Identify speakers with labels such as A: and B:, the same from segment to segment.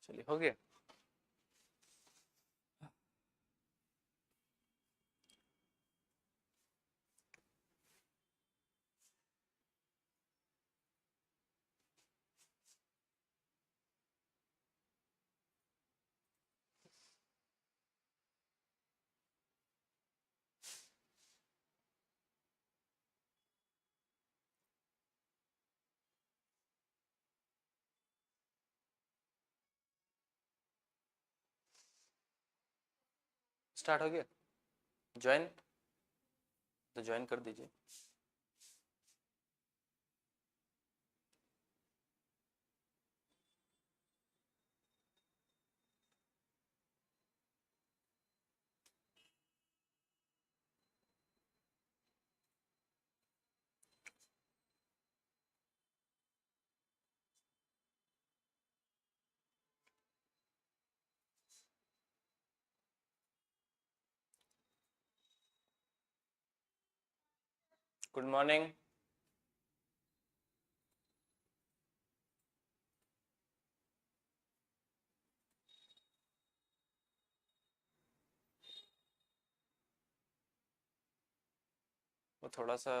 A: चलिए हो गया। स्टार्ट हो गया। ज्वाइन तो ज्वाइन कर दीजिए। Good morning. वो थोड़ा सा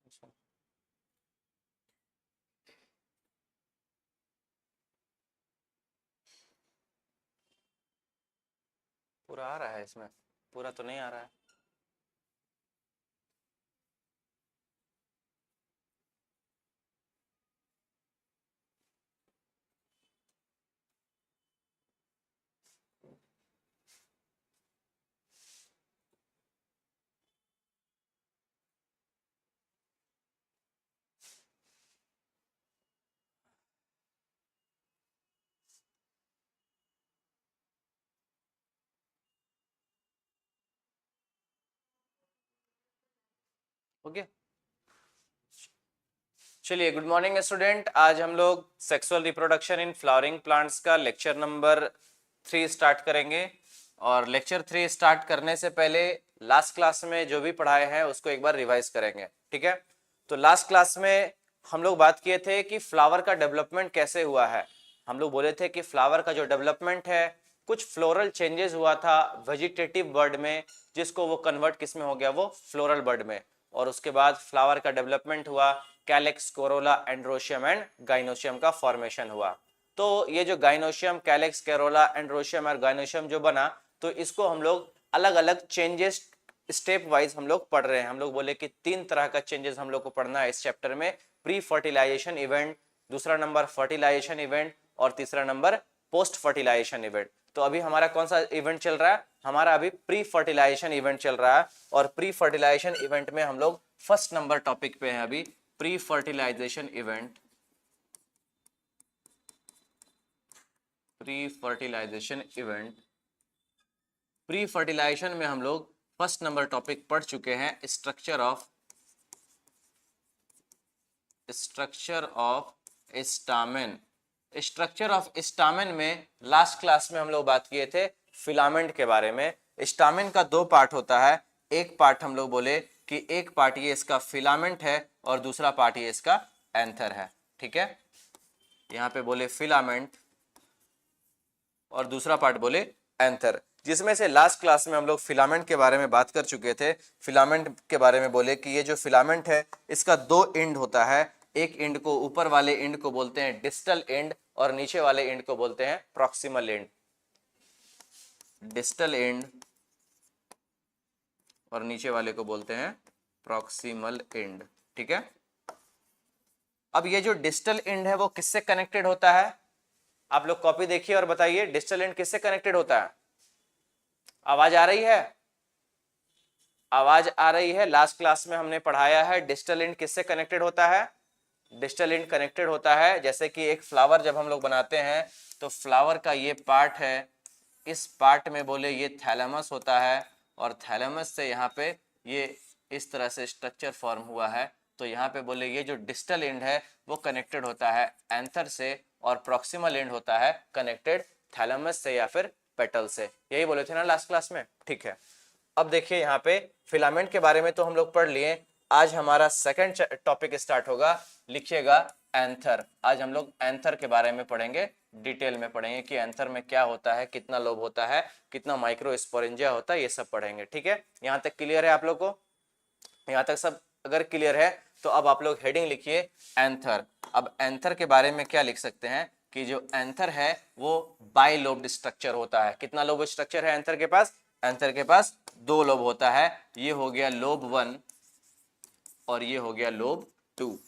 A: अच्छा, पूरा आ रहा है इसमें, पूरा तो नहीं आ रहा है। हो गया। चलिए गुड मॉर्निंग स्टूडेंट, आज हम लोग sexual reproduction in flowering plants का लेक्चर नंबर 3 स्टार्ट करेंगे। और लेक्चर 3 स्टार्ट करने से पहले लास्ट क्लास में जो भी पढ़ाए हैं उसको एक बार रिवाइज करेंगे, ठीक है। तो लास्ट क्लास में हम लोग बात किए थे कि फ्लावर का डेवलपमेंट कैसे हुआ है। हम लोग बोले थे कि फ्लावर का जो डेवलपमेंट है, कुछ फ्लोरल चेंजेस हुआ था वेजिटेटिव बर्ड में, जिसको वो कन्वर्ट किस में हो गया, वो फ्लोरल बर्ड में। और उसके बाद फ्लावर का डेवलपमेंट हुआ, calyx, Corolla, androecium and gynoecium का फॉर्मेशन हुआ। तो ये जो गाइनोशियम, कैलेक्स, कैरोला, एंड्रोशियम और गाइनोशियम जो बना, तो इसको हम लोग अलग अलग चेंजेस स्टेप वाइज हम लोग पढ़ रहे हैं। हम लोग बोले कि 3 तरह का चेंजेस हम लोग को पढ़ना है इस चैप्टर में। प्री फर्टिलाइजेशन इवेंट, दूसरा नंबर फर्टिलाइजेशन इवेंट, और तीसरा नंबर पोस्ट फर्टिलाइजेशन इवेंट। तो अभी हमारा कौन सा इवेंट चल रहा है? हमारा अभी प्री फर्टिलाइजेशन इवेंट चल रहा है। और प्री फर्टिलाइजेशन इवेंट में हम लोग फर्स्ट नंबर टॉपिक पे हैं अभी, pre fertilization event. Pre fertilization event, pre fertilization में हम लोग फर्स्ट नंबर टॉपिक पढ़ चुके हैं, structure of stamen. Structure of stamen में लास्ट क्लास में हम लोग बात किए थे फिलामेंट के बारे में। स्टामेन का 2 पार्ट होता है। एक पार्ट हम लोग बोले कि एक पार्ट ये इसका फिलामेंट है और दूसरा पार्ट ये इसका एंथर है, ठीक है। यहाँ पे बोले फिलामेंट और दूसरा पार्ट बोले एंथर, जिसमें से लास्ट क्लास में हम लोग फिलामेंट के बारे में बात कर चुके थे। फिलामेंट के बारे में बोले कि ये जो फिलामेंट है इसका 2 एंड होता है। एक एंड को, ऊपर वाले एंड को बोलते हैं डिस्टल एंड, और नीचे वाले एंड को बोलते हैं प्रॉक्सिमल एंड। डिस्टल एंड और नीचे वाले को बोलते हैं प्रॉक्सिमल एंड, ठीक है। अब ये जो डिस्टल एंड है वो किससे कनेक्टेड होता है? आप लोग कॉपी देखिए और बताइए डिस्टल एंड किससे कनेक्टेड होता है। आवाज आ रही है? आवाज आ रही है? लास्ट क्लास में हमने पढ़ाया है डिस्टल एंड किससे कनेक्टेड होता है। डिस्टल एंड कनेक्टेड होता है, जैसे कि एक फ्लावर जब हम लोग बनाते हैं तो फ्लावर का ये पार्ट है, इस पार्ट में बोले ये थैलेमस होता है, और थैलेमस से यहाँ पे ये इस तरह से स्ट्रक्चर फॉर्म हुआ है। तो यहाँ पे बोले ये जो डिस्टल एंड है वो कनेक्टेड होता है एंथर से, और प्रॉक्सिमल एंड होता है कनेक्टेड थैलेमस से या फिर पेटल से। यही बोले थे ना लास्ट क्लास में, ठीक है। अब देखिए यहाँ पे फिलामेंट के बारे में तो हम लोग पढ़ लिए। आज हमारा सेकंड टॉपिक स्टार्ट होगा, लिखिएगा एंथर। आज हम लोग एंथर के बारे में पढ़ेंगे, डिटेल में पढ़ेंगे कि एंथर में क्या होता है, कितना लोब होता है, कितना माइक्रोस्पोरेंजिया होता है, ये सब पढ़ेंगे। ठीक है, यहाँ तक क्लियर है आप लोग को? यहाँ तक सब अगर क्लियर है तो अब आप लोग हेडिंग लिखिए एंथर। अब एंथर के बारे में क्या लिख सकते हैं कि जो एंथर है वो बाइलोब्ड स्ट्रक्चर होता है। कितना लोब स्ट्रक्चर है एंथर के पास? एंथर के पास दो लोब होता है। ये हो गया लोब 1 और ये हो गया लोब 2।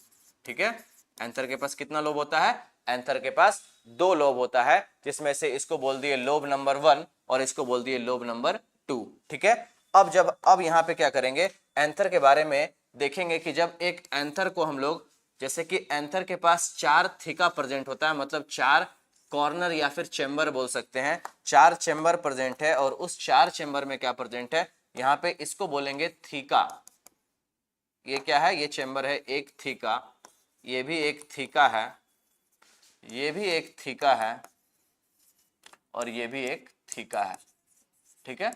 A: ठीक है, एंथर के पास कितना लोब होता है? एंथर के पास दो लोब होता है, जिसमें से इसको बोल दिए लोब नंबर 1 और इसको बोल दिए लोब नंबर 2। ठीक है, अब यहाँ पे क्या करेंगे, एंथर के बारे में देखेंगे कि जब एक एंथर को हम लोग, जैसे कि एंथर के पास 4 थीका प्रेजेंट होता है, मतलब 4 कॉर्नर या फिर चेंबर बोल सकते हैं, 4 चेंबर प्रेजेंट है और उस 4 चेंबर में क्या प्रेजेंट है, यहाँ पे इसको बोलेंगे थीका। ये क्या है? ये चेंबर है एक थीका, ये भी एक थीका है, ये भी एक थीका है और ये भी एक थीका है। ठीक है,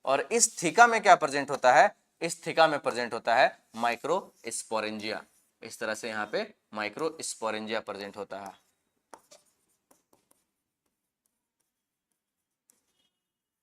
A: और इस थीका में क्या प्रेजेंट होता है? इस थीका में प्रेजेंट होता है माइक्रोस्पोरेंजिया। इस तरह से यहाँ पे माइक्रोस्पोरेंजिया प्रेजेंट होता है।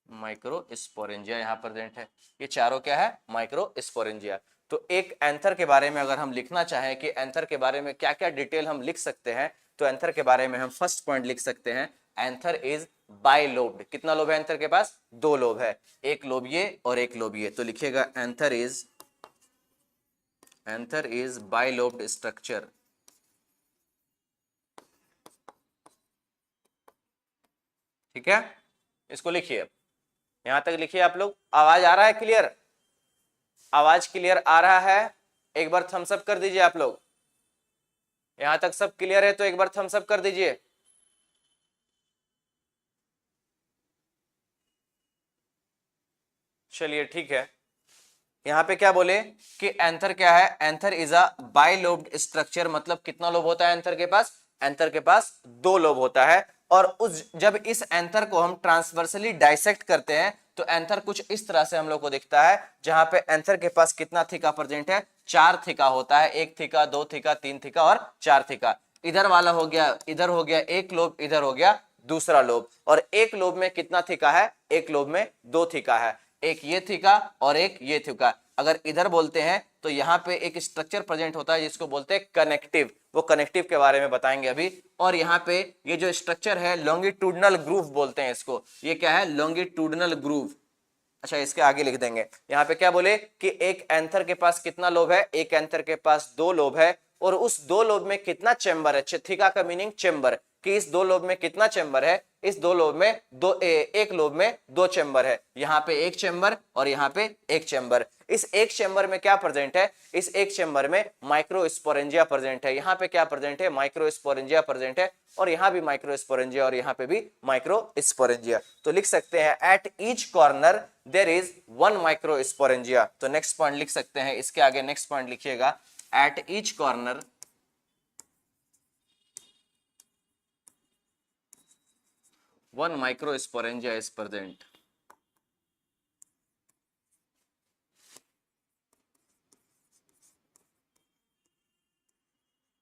A: माइक्रोस्पोरेंजिया यहाँ प्रेजेंट है। ये चारों क्या है? माइक्रोस्पोरेंजिया। तो एक एंथर के बारे में अगर हम लिखना चाहें कि एंथर के बारे में क्या क्या डिटेल हम लिख सकते हैं, तो एंथर के बारे में हम फर्स्ट पॉइंट लिख सकते हैं, एंथर इज बाइलोब्ड। कितना लोब है एंथर के पास? दो लोब है, एक लोब ये और एक लोब ये। तो लिखिएगा एंथर इज बाइलोब्ड स्ट्रक्चर। ठीक है, इसको लिखिए, यहां तक लिखिए आप लोग। आवाज आ रहा है क्लियर? आवाज क्लियर आ रहा है? एक बार थम्स अप कर दीजिए आप लोग। यहां तक सब क्लियर है तो एक बार थम्स अप कर दीजिए। चलिए ठीक है, यहाँ पे क्या बोले कि एंथर क्या है? Anther is a bilobed structure. मतलब कितना लोब होता है एंथर के पास? एंथर के पास दो लोब होता है। और जब इस एंथर को हम ट्रांसवर्सली डाइसेक्ट करते हैं तो एंथर कुछ इस तरह से हम लोग को दिखता है, जहां पे एंथर के पास कितना थीका प्रेजेंट है? 4 थीका होता है, एक थीका, दो थीका, तीन थीका और 4 थीका। इधर वाला हो गया, इधर हो गया एक लोब, इधर हो गया दूसरा लोब। और एक लोब में कितना थीका है? एक लोब में दो थीका है, एक ये थीका और एक ये थीका। अगर इधर बोलते हैं तो यहाँ पे एक स्ट्रक्चर प्रेजेंट होता है जिसको बोलते हैं कनेक्टिव। वो कनेक्टिव के बारे में बताएंगे अभी। और यहाँ पे ये जो स्ट्रक्चर है लॉन्गिट्यूडनल ग्रूव बोलते हैं इसको। ये क्या है? Longitudinal groove. अच्छा, इसके आगे लिख देंगे। यहाँ पे क्या बोले कि एक एंथर के पास कितना लोब है? एक एंथर के पास दो लोब है और उस दो लोब में कितना चेंबर है? थीका का मीनिंग चेंबर, कि इस दो लोब में कितना चेंबर है? इस दो लोब में एक लोब में दो चेंबर है। यहाँ पे एक चेंबर और यहाँ पे एक चेंबर। इस एक चेंबर में क्या प्रेजेंट है? इस एक चेंबर में माइक्रोस्पोरेंजिया प्रेजेंट है। यहाँ पे क्या प्रेजेंट है? माइक्रोस्पोरेंजिया प्रेजेंट है। और यहाँ भी माइक्रोस्पोरेंजिया और यहाँ पे भी माइक्रोस्पोरेंजिया। तो लिख सकते हैं at each corner there is one microsporangia. तो नेक्स्ट पॉइंट लिख सकते हैं, इसके आगे नेक्स्ट पॉइंट लिखिएगा, at each corner one microsporangia is present.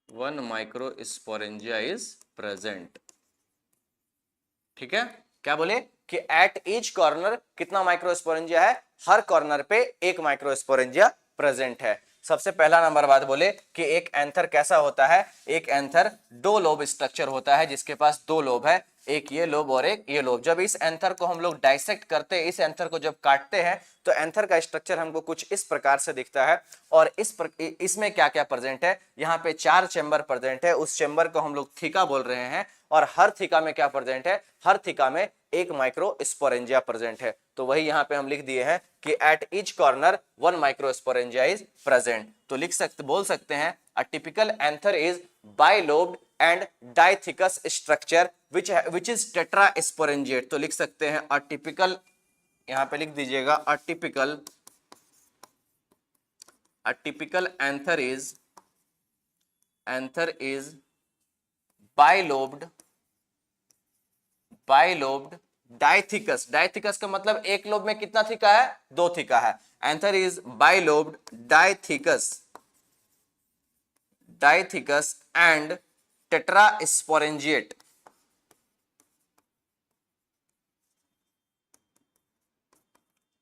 A: One microsporangia is present. ठीक है, क्या बोले कि एट ईच कॉर्नर कितना माइक्रोस्पोरेंजिया है? हर कॉर्नर पे एक माइक्रोस्पोरेंजिया प्रेजेंट है। सबसे पहला नंबर बात बोले कि एक एंथर कैसा होता है? एक एंथर दो लोब स्ट्रक्चर होता है, जिसके पास दो लोब है, एक ये लोब और एक ये लोब। जब इस एंथर को हम लोग डाइसेक्ट करते हैं, इस एंथर को जब काटते हैं, तो एंथर का स्ट्रक्चर हमको कुछ इस प्रकार से दिखता है। और इसमें क्या क्या प्रेजेंट है? यहाँ पे 4 चेंबर प्रेजेंट है। उस चेंबर को हम लोग थीका बोल रहे हैं। और हर थीका में क्या प्रेजेंट है? हर थीका में एक माइक्रोस्पोरेंजिया प्रेजेंट है। तो वही यहाँ पे हम लिख दिए हैं कि eight each corner one microsporangia is present. तो बोल सकते हैं a typical anther is bilobed and डाइथिकस structure which is tetrasporangiate. तो लिख सकते हैं अ टिपिकल, यहां पे लिख दीजिएगा a typical anther is bilobed डाइथिकस। डाइथिकस का मतलब एक लोब में कितना थीका है? दो थीका है। Anther is bilobed डाइथिकस and tetrasporangiate.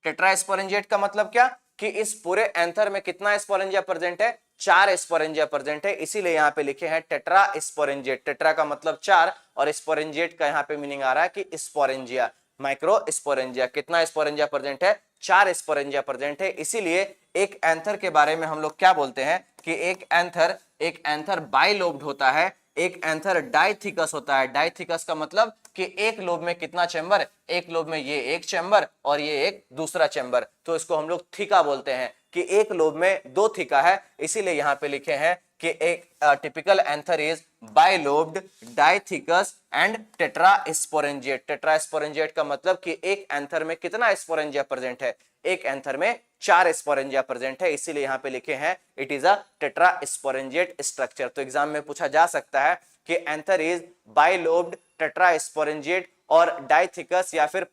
A: Tetrasporangiate का मतलब क्या कि इस पूरे एंथर में कितना स्पोरेंजिया प्रेजेंट है, 4 स्पोरेंजिया प्रेजेंट है, इसीलिए यहाँ पे लिखे हैं टेट्रास्पोरेंजिएट। टेट्रा का मतलब 4 और स्पोरेंजिएट का यहाँ पे मीनिंग आ रहा है कि स्पोरेंजिया, माइक्रो स्पोरेंजिया। कितना स्पोरेंजिया प्रेजेंट है, 4 स्पोरेंजिया प्रेजेंट है। इसीलिए एक एंथर के बारे में हम लोग क्या बोलते हैं कि एक एंथर बाइलोब्ड होता है, एक एंथर डाइथिकस होता है। डाइथिकस का मतलब कि एक लोब में कितना चैम्बर, एक लोब में ये एक चैम्बर और ये एक दूसरा चैम्बर, तो इसको हम लोग थीका बोलते हैं कि एक लोब में 2 थीका है। इसीलिए यहां पे लिखे हैं कि एक typical anther is bilobed, डाइथिकस and tetrasporangiate. Tetrasporangiate का मतलब कि एक एंथर में कितना स्पोरेंजिया प्रेजेंट है, एक एंथर में 4 स्पोरेंजिया प्रेजेंट है, इसीलिए यहां पे लिखे हैं it is a tetrasporangiate structure. तो एग्जाम में पूछा जा सकता है कि एंथर इज बाइलोब्ड, टेट्रास्पोरेंजिएट और डाइथिकस, या फिर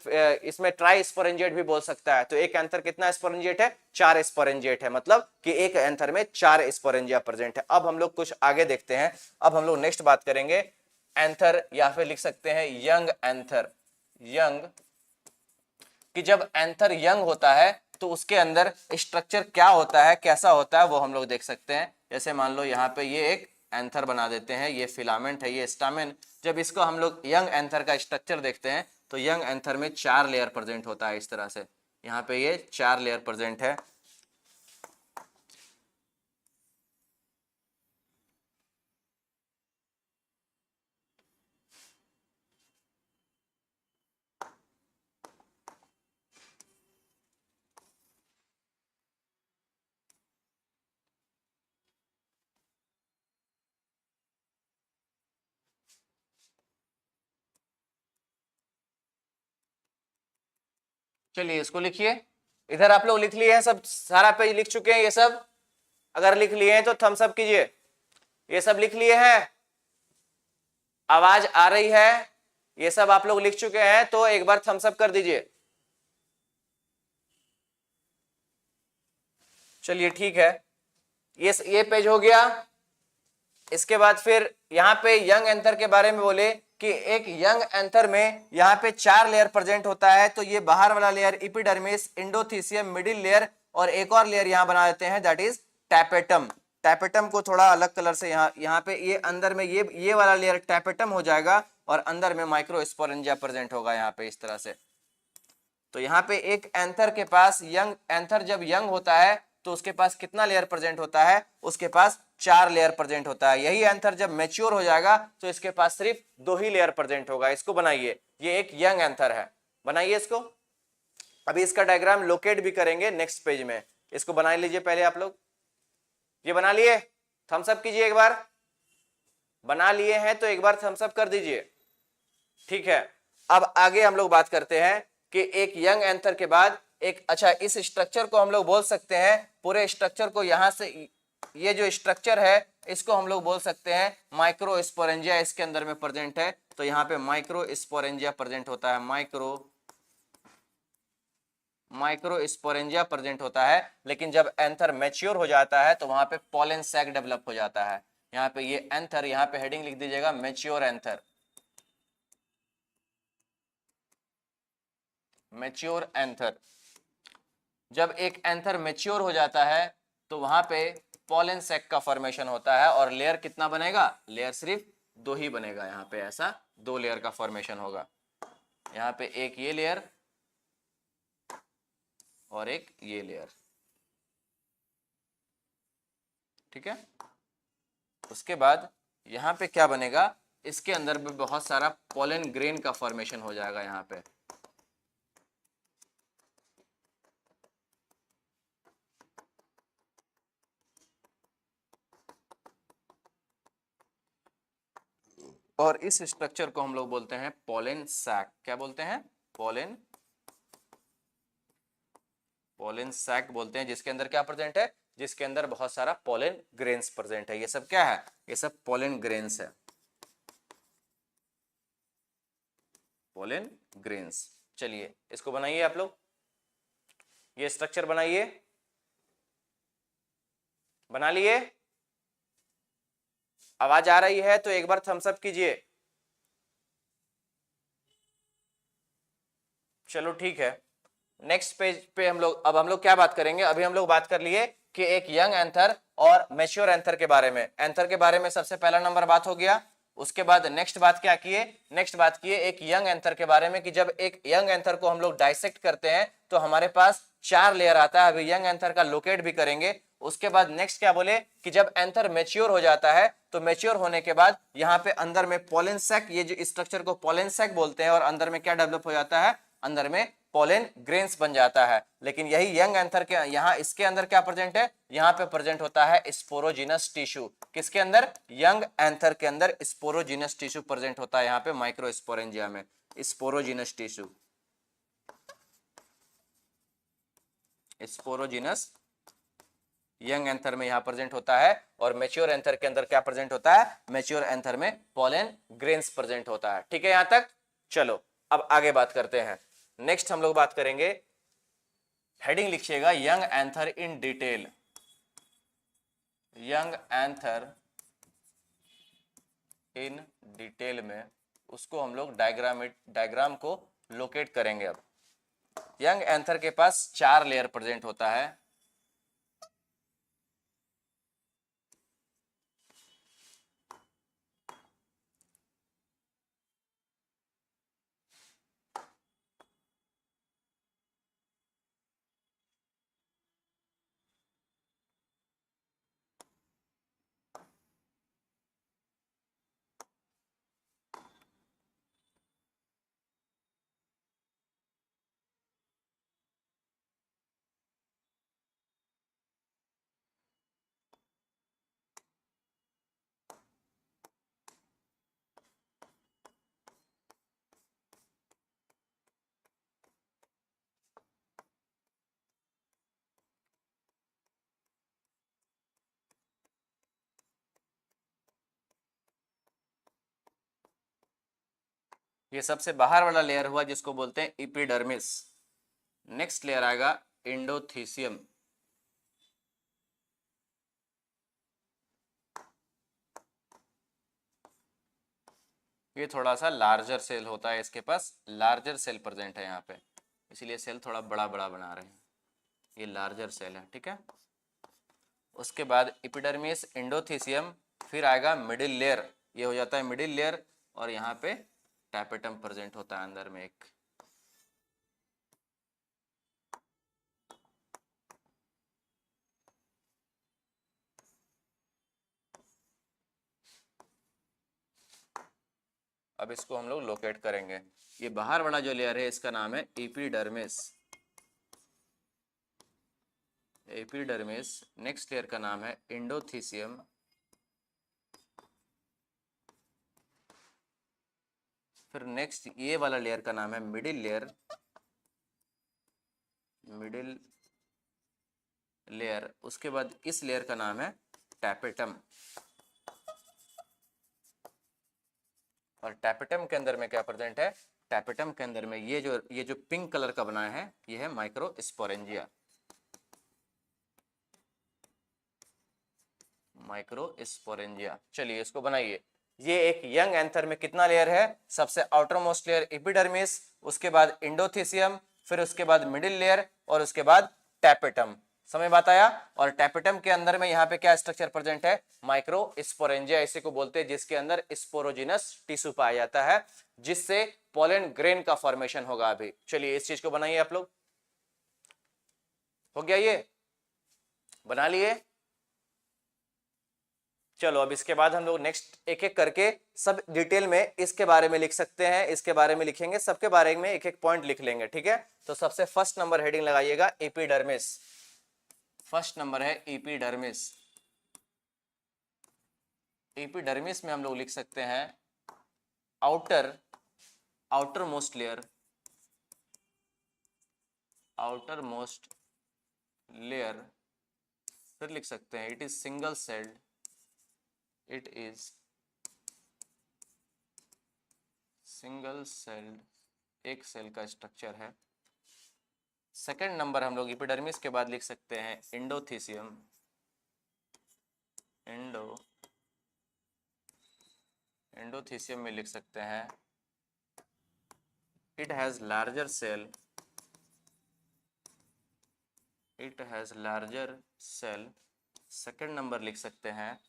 A: इसमें ट्राइस्पोरेंजिएट भी बोल सकता है। तो एक एंथर कितना स्पोरेंजिएट है, 4 स्पोरेंजिएट है, मतलब कि एक एंथर में 4 स्पोरेंजिया प्रेजेंट है। अब हम लोग कुछ आगे देखते हैं। अब हम लोग नेक्स्ट बात करेंगे एंथर, या फिर लिख सकते हैं यंग एंथर। यंग, कि जब एंथर यंग होता है तो उसके अंदर स्ट्रक्चर क्या होता है, कैसा होता है, वो हम लोग देख सकते हैं। जैसे मान लो यहाँ पे ये एक एंथर बना देते हैं, ये फिलामेंट है, ये स्टामेन। जब इसको हम लोग यंग एंथर का स्ट्रक्चर देखते हैं तो यंग एंथर में 4 लेयर प्रेजेंट होता है। इस तरह से यहाँ पे ये 4 लेयर प्रेजेंट है। चलिए इसको लिखिए। इधर आप लोग लिख लिए हैं सब, सारा पेज लिख चुके हैं ये सब? अगर लिख लिए हैं तो थम्स अप कीजिए। ये सब लिख लिए हैं, आवाज आ रही है? ये सब आप लोग लिख चुके हैं तो एक बार थम्स अप कर दीजिए। चलिए ठीक है, ये पेज हो गया। इसके बाद फिर यहाँ पे यंग एंथर के बारे में बोले कि एक यंग एंथर में यहाँ पे 4 लेयर प्रेजेंट होता है। तो ये बाहर वाला layer epidermis, endothecium, middle layer और एक और लेयर यहाँ बना देते हैं, दैट इज टैपेटम। टैपेटम को थोड़ा अलग कलर से यहाँ पे ये अंदर में ये वाला लेयर टैपेटम हो जाएगा और अंदर में माइक्रोस्पोरेंजिया प्रेजेंट होगा यहाँ पे इस तरह से। तो यहाँ पे एक एंथर के पास, यंग एंथर जब यंग होता है तो उसके पास कितना लेयर प्रेजेंट होता है, उसके पास 4 लेयर प्रेजेंट होता है। यही एंथर जब मैच्योर हो जाएगा तो इसके पास सिर्फ 2 ही लेयर प्रेजेंट होगा। इसको बनाइए, ये एक यंग एंथर है, बनाइए इसको। अभी इसका डायग्राम लोकेट भी करेंगे नेक्स्ट पेज में। इसको बना लीजिए पहले आप लोग। ये बना लिए? थम्स अप कीजिए एक बार। बना लिए हैं तो एक बार थम्स अप कर दीजिए। ठीक है, अब आगे हम लोग बात करते हैं कि एक यंग एंथर के बाद एक, अच्छा इस स्ट्रक्चर को हम लोग बोल सकते हैं, पूरे स्ट्रक्चर को यहां से, ये जो स्ट्रक्चर है इसको हम लोग बोल सकते हैं माइक्रोस्पोरेंजिया इसके अंदर में प्रेजेंट है। तो यहाँ पे माइक्रोस्पोरेंजिया प्रेजेंट होता है, माइक्रोस्पोरेंजिया प्रेजेंट होता है। लेकिन जब एंथर मैच्योर हो जाता है तो वहां पे पॉलन सैक डेवलप हो जाता है। यहाँ पे ये एंथर, यहाँ पे हेडिंग लिख दीजिएगा मैच्योर एंथर। मैच्योर एंथर, जब एक एंथर मैच्योर हो जाता है तो वहां पे पॉलन सैक का फॉर्मेशन होता है और लेयर कितना बनेगा, लेयर सिर्फ 2 ही बनेगा। यहाँ पे ऐसा 2 लेयर का फॉर्मेशन होगा। यहाँ पे एक ये लेयर और एक ये लेयर, ठीक है। उसके बाद यहाँ पे क्या बनेगा, इसके अंदर भी बहुत सारा पॉलन ग्रेन का फॉर्मेशन हो जाएगा यहाँ पे। और इस स्ट्रक्चर को हम लोग बोलते हैं पॉलन सैक। क्या बोलते हैं? पॉलन सैक बोलते हैं, जिसके अंदर क्या प्रेजेंट है, जिसके अंदर बहुत सारा पॉलन ग्रेन्स प्रेजेंट है। ये सब क्या है, ये सब पॉलन ग्रेन्स है, पॉलन ग्रेन्स। चलिए इसको बनाइए आप लोग, ये स्ट्रक्चर बनाइए। बना लिए? आवाज आ रही है तो एक बार थम्स अप कीजिए। चलो ठीक है, नेक्स्ट पेज पे हम लोग क्या बात करेंगे। अभी हम लोग बात कर लिए कि एक यंग एंथर और मैच्योर एंथर के बारे में। एंथर के बारे में सबसे पहला नंबर बात हो गया। उसके बाद नेक्स्ट बात क्या किए, नेक्स्ट बात किए एक यंग एंथर के बारे में कि जब एक यंग एंथर को हम लोग डाइसेक्ट करते हैं तो हमारे पास 4 लेयर आता है। अभी यंग एंथर का लोकेट भी करेंगे। उसके बाद नेक्स्ट क्या बोले कि जब एंथर मैच्योर हो जाता है तो मैच्योर होने के बाद यहाँ पे अंदर में पोलन सैक, ये जो स्ट्रक्चर को पोलन सैक बोलते हैं, और अंदर में क्या डेवलप हो जाता है, अंदर में पोलन ग्रेन्स बन जाता है। लेकिन यही यंग एंथर के यहाँ इसके अंदर क्या प्रेजेंट है, यहाँ पे प्रेजेंट होता है स्पोरोजिनस टिश्यू। किसके अंदर, यंग एंथर के अंदर स्पोरोजिनस टिश्यू प्रेजेंट होता है यहाँ पे माइक्रोस्पोरेंजिया में, sporogenous tissue, sporogenous young anther में यहां प्रेजेंट होता है। और मैच्योर एंथर के अंदर क्या प्रेजेंट होता है, मैच्योर एंथर में पोलन ग्रेन्स प्रेजेंट होता है। ठीक है यहां तक। चलो अब आगे बात करते हैं। नेक्स्ट हम लोग बात करेंगे, हेडिंग लिखिएगा young anther in detail. Young anther in detail में उसको हम लोग डायग्राम को लोकेट करेंगे। अब यंग एंथर के पास 4 लेयर प्रेजेंट होता है। ये सबसे बाहर वाला लेयर हुआ जिसको बोलते हैं इपिडर्मिस। नेक्स्ट लेयर आएगा एंडोथीसियम। ये थोड़ा सा लार्जर सेल होता है, इसके पास लार्जर सेल प्रेजेंट है यहाँ पे, इसीलिए सेल थोड़ा बड़ा बड़ा बना रहे हैं, ये लार्जर सेल है। ठीक है, उसके बाद इपिडर्मिस, एंडोथीसियम, फिर आएगा मिडिल लेयर, ये हो जाता है मिडिल लेयर, और यहाँ पे टैपेटम प्रेजेंट होता है अंदर में एक। अब इसको हम लोग लोकेट करेंगे। ये बाहर वाला जो लेयर है इसका नाम है एपिडर्मिस, एपिडर्मिस। नेक्स्ट लेयर का नाम है एंडोथीसियम, फिर नेक्स्ट ये वाला लेयर का नाम है मिडिल लेयर, मिडिल लेयर। उसके बाद इस लेयर का नाम है टैपेटम, और टैपेटम के अंदर में क्या प्रेजेंट है, टैपेटम के अंदर में ये जो पिंक कलर का बना है ये है माइक्रोस्पोरेंजिया, माइक्रोस्पोरेंजिया। चलिए इसको बनाइए। ये एक यंग एंथर में कितना लेयर है, सबसे आउटर मोस्ट लेयर एपिडर्मिस, उसके बाद एंडोथीसियम, फिर उसके बाद मिडिल लेयर, और उसके बाद टैपेटम। समझ बात आया। और टैपेटम के अंदर में यहाँ पे क्या स्ट्रक्चर प्रेजेंट है, माइक्रोस्पोरेंजिया इसी को बोलते हैं, जिसके अंदर स्पोरोजिनस टिश्यू पाया जाता है, जिससे पोलन ग्रेन का फॉर्मेशन होगा। अभी चलिए इस चीज को बनाइए आप लोग। हो गया, ये बना लिए। चलो अब इसके बाद हम लोग नेक्स्ट एक एक करके सब डिटेल में इसके बारे में लिख सकते हैं, इसके बारे में लिखेंगे, सबके बारे में एक एक पॉइंट लिख लेंगे। ठीक है, तो सबसे फर्स्ट नंबर हेडिंग लगाइएगा एपिडर्मिस। फर्स्ट नंबर है एपिडर्मिस। एपिडर्मिस में हम लोग लिख सकते हैं outer most layer, outer most layer. फिर लिख सकते हैं it is single sailed, it is single sailed, एक सेल का स्ट्रक्चर है। सेकेंड नंबर हम लोग एपिडर्मिस के बाद लिख सकते हैं एंडोथीसियम, एंडोथीसियम में लिख सकते हैं it has larger cell, it has larger cell. Second number लिख सकते हैं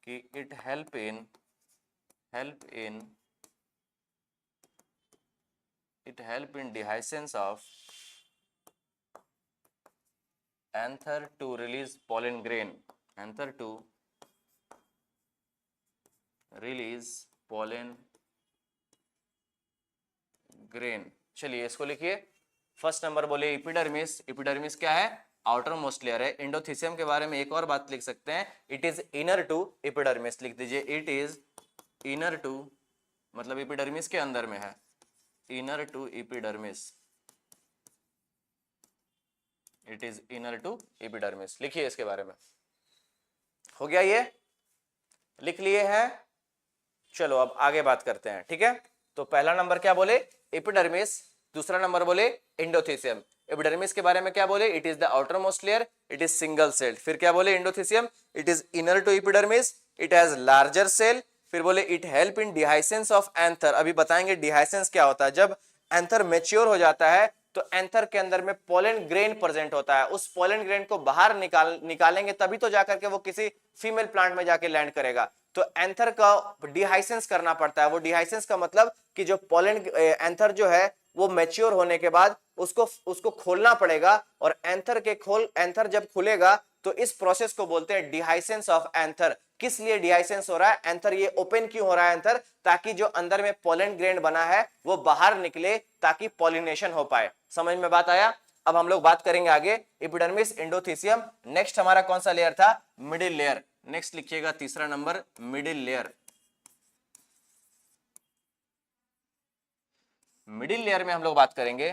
A: कि it help in dehiscence of anther to release pollen grain, anther to release pollen grain। चलिए इसको लिखिए। फर्स्ट नंबर बोले एपिडर्मिस, एपिडर्मिस क्या है? आउटर मोस्ट लेयर है। एंडोथीसियम के बारे में एक और बात लिख सकते हैं, it is inner to epidermis, लिख दीजिए इट इज इनर टू, मतलब एपिडर्मिस के अंदर में है, inner to epidermis, it is inner to epidermis. लिखिए इसके बारे में। हो गया, ये लिख लिए हैं। चलो अब आगे बात करते हैं, ठीक है। तो पहला नंबर क्या बोले? एपिडर्मिस। दूसरा नंबर बोले एंडोथीसियम। एपिडर्मिस के बारे में क्या बोले? It is the outer most layer, it is single celled. फिर क्या बोले? Endothecium it is inner to epidermis, it has larger cell. फिर बोले it help in dehiscence of anther. अभी बताएंगे डिहाइसेंस क्या होता है। जब एंथर मैच्योर हो जाता है तो एंथर के अंदर में पोलन ग्रेन प्रेजेंट होता है, उस पोलन ग्रेन को बाहर निकालेंगे तभी तो जाकर के वो किसी फीमेल प्लांट में जाके लैंड करेगा। तो एंथर का डिहाइसेंस करना पड़ता है। वो डिहाइसेंस का मतलब कि जो पोलन एंथर जो है वो मैच्योर होने के बाद उसको खोलना पड़ेगा, और एंथर जब खुलेगा तो इस प्रोसेस को बोलते हैं डिहाइसेंस ऑफ एंथर। किस लिए डिहाइसेंस हो रहा है? एंथर ये ओपन क्यों हो रहा है एंथर? ताकि जो अंदर में पोलन ग्रेन बना है वो बाहर निकले, ताकि पॉलिनेशन हो पाए। समझ में बात आया? अब हम लोग बात करेंगे आगे एपिडर्मिस, एंडोथीसियम। नेक्स्ट हमारा कौन सा लेयर था? Middle layer. नेक्स्ट लिखिएगा तीसरा number, middle layer. Middle layer में हम लोग बात करेंगे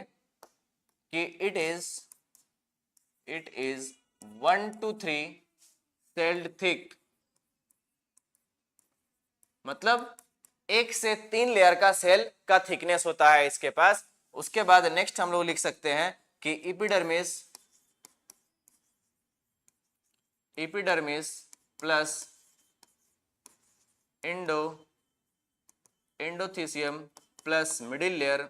A: कि it is 1 to 3 sailed thick, मतलब 1 से 3 लेयर का सेल का थिकनेस होता है इसके पास। उसके बाद नेक्स्ट हम लोग लिख सकते हैं कि epidermis plus endothecium plus middle layer,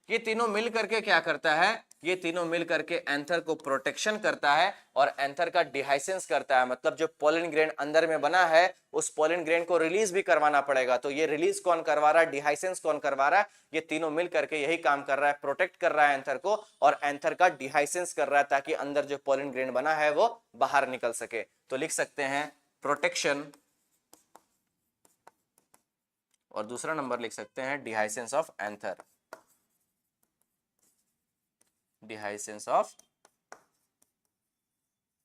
A: ये तीनों मिल करके क्या करता है? ये तीनों मिल करके एंथर को प्रोटेक्शन करता है और एंथर का डिहाइसेंस करता है। मतलब जो पोलन ग्रेन अंदर में बना है उस पोलन ग्रेन को रिलीज भी करवाना पड़ेगा। तो ये रिलीज कौन करवा रहा है? डिहाइसेंस कौन करवा रहा है? ये तीनों मिल करके यही काम कर रहा है, प्रोटेक्ट कर रहा है एंथर को, और एंथर का डिहाइसेंस कर रहा है ताकि अंदर जो पोलन ग्रेन बना है वो बाहर निकल सके। तो लिख सकते हैं प्रोटेक्शन, और दूसरा नंबर लिख सकते हैं dehiscence of anther, dehiscence of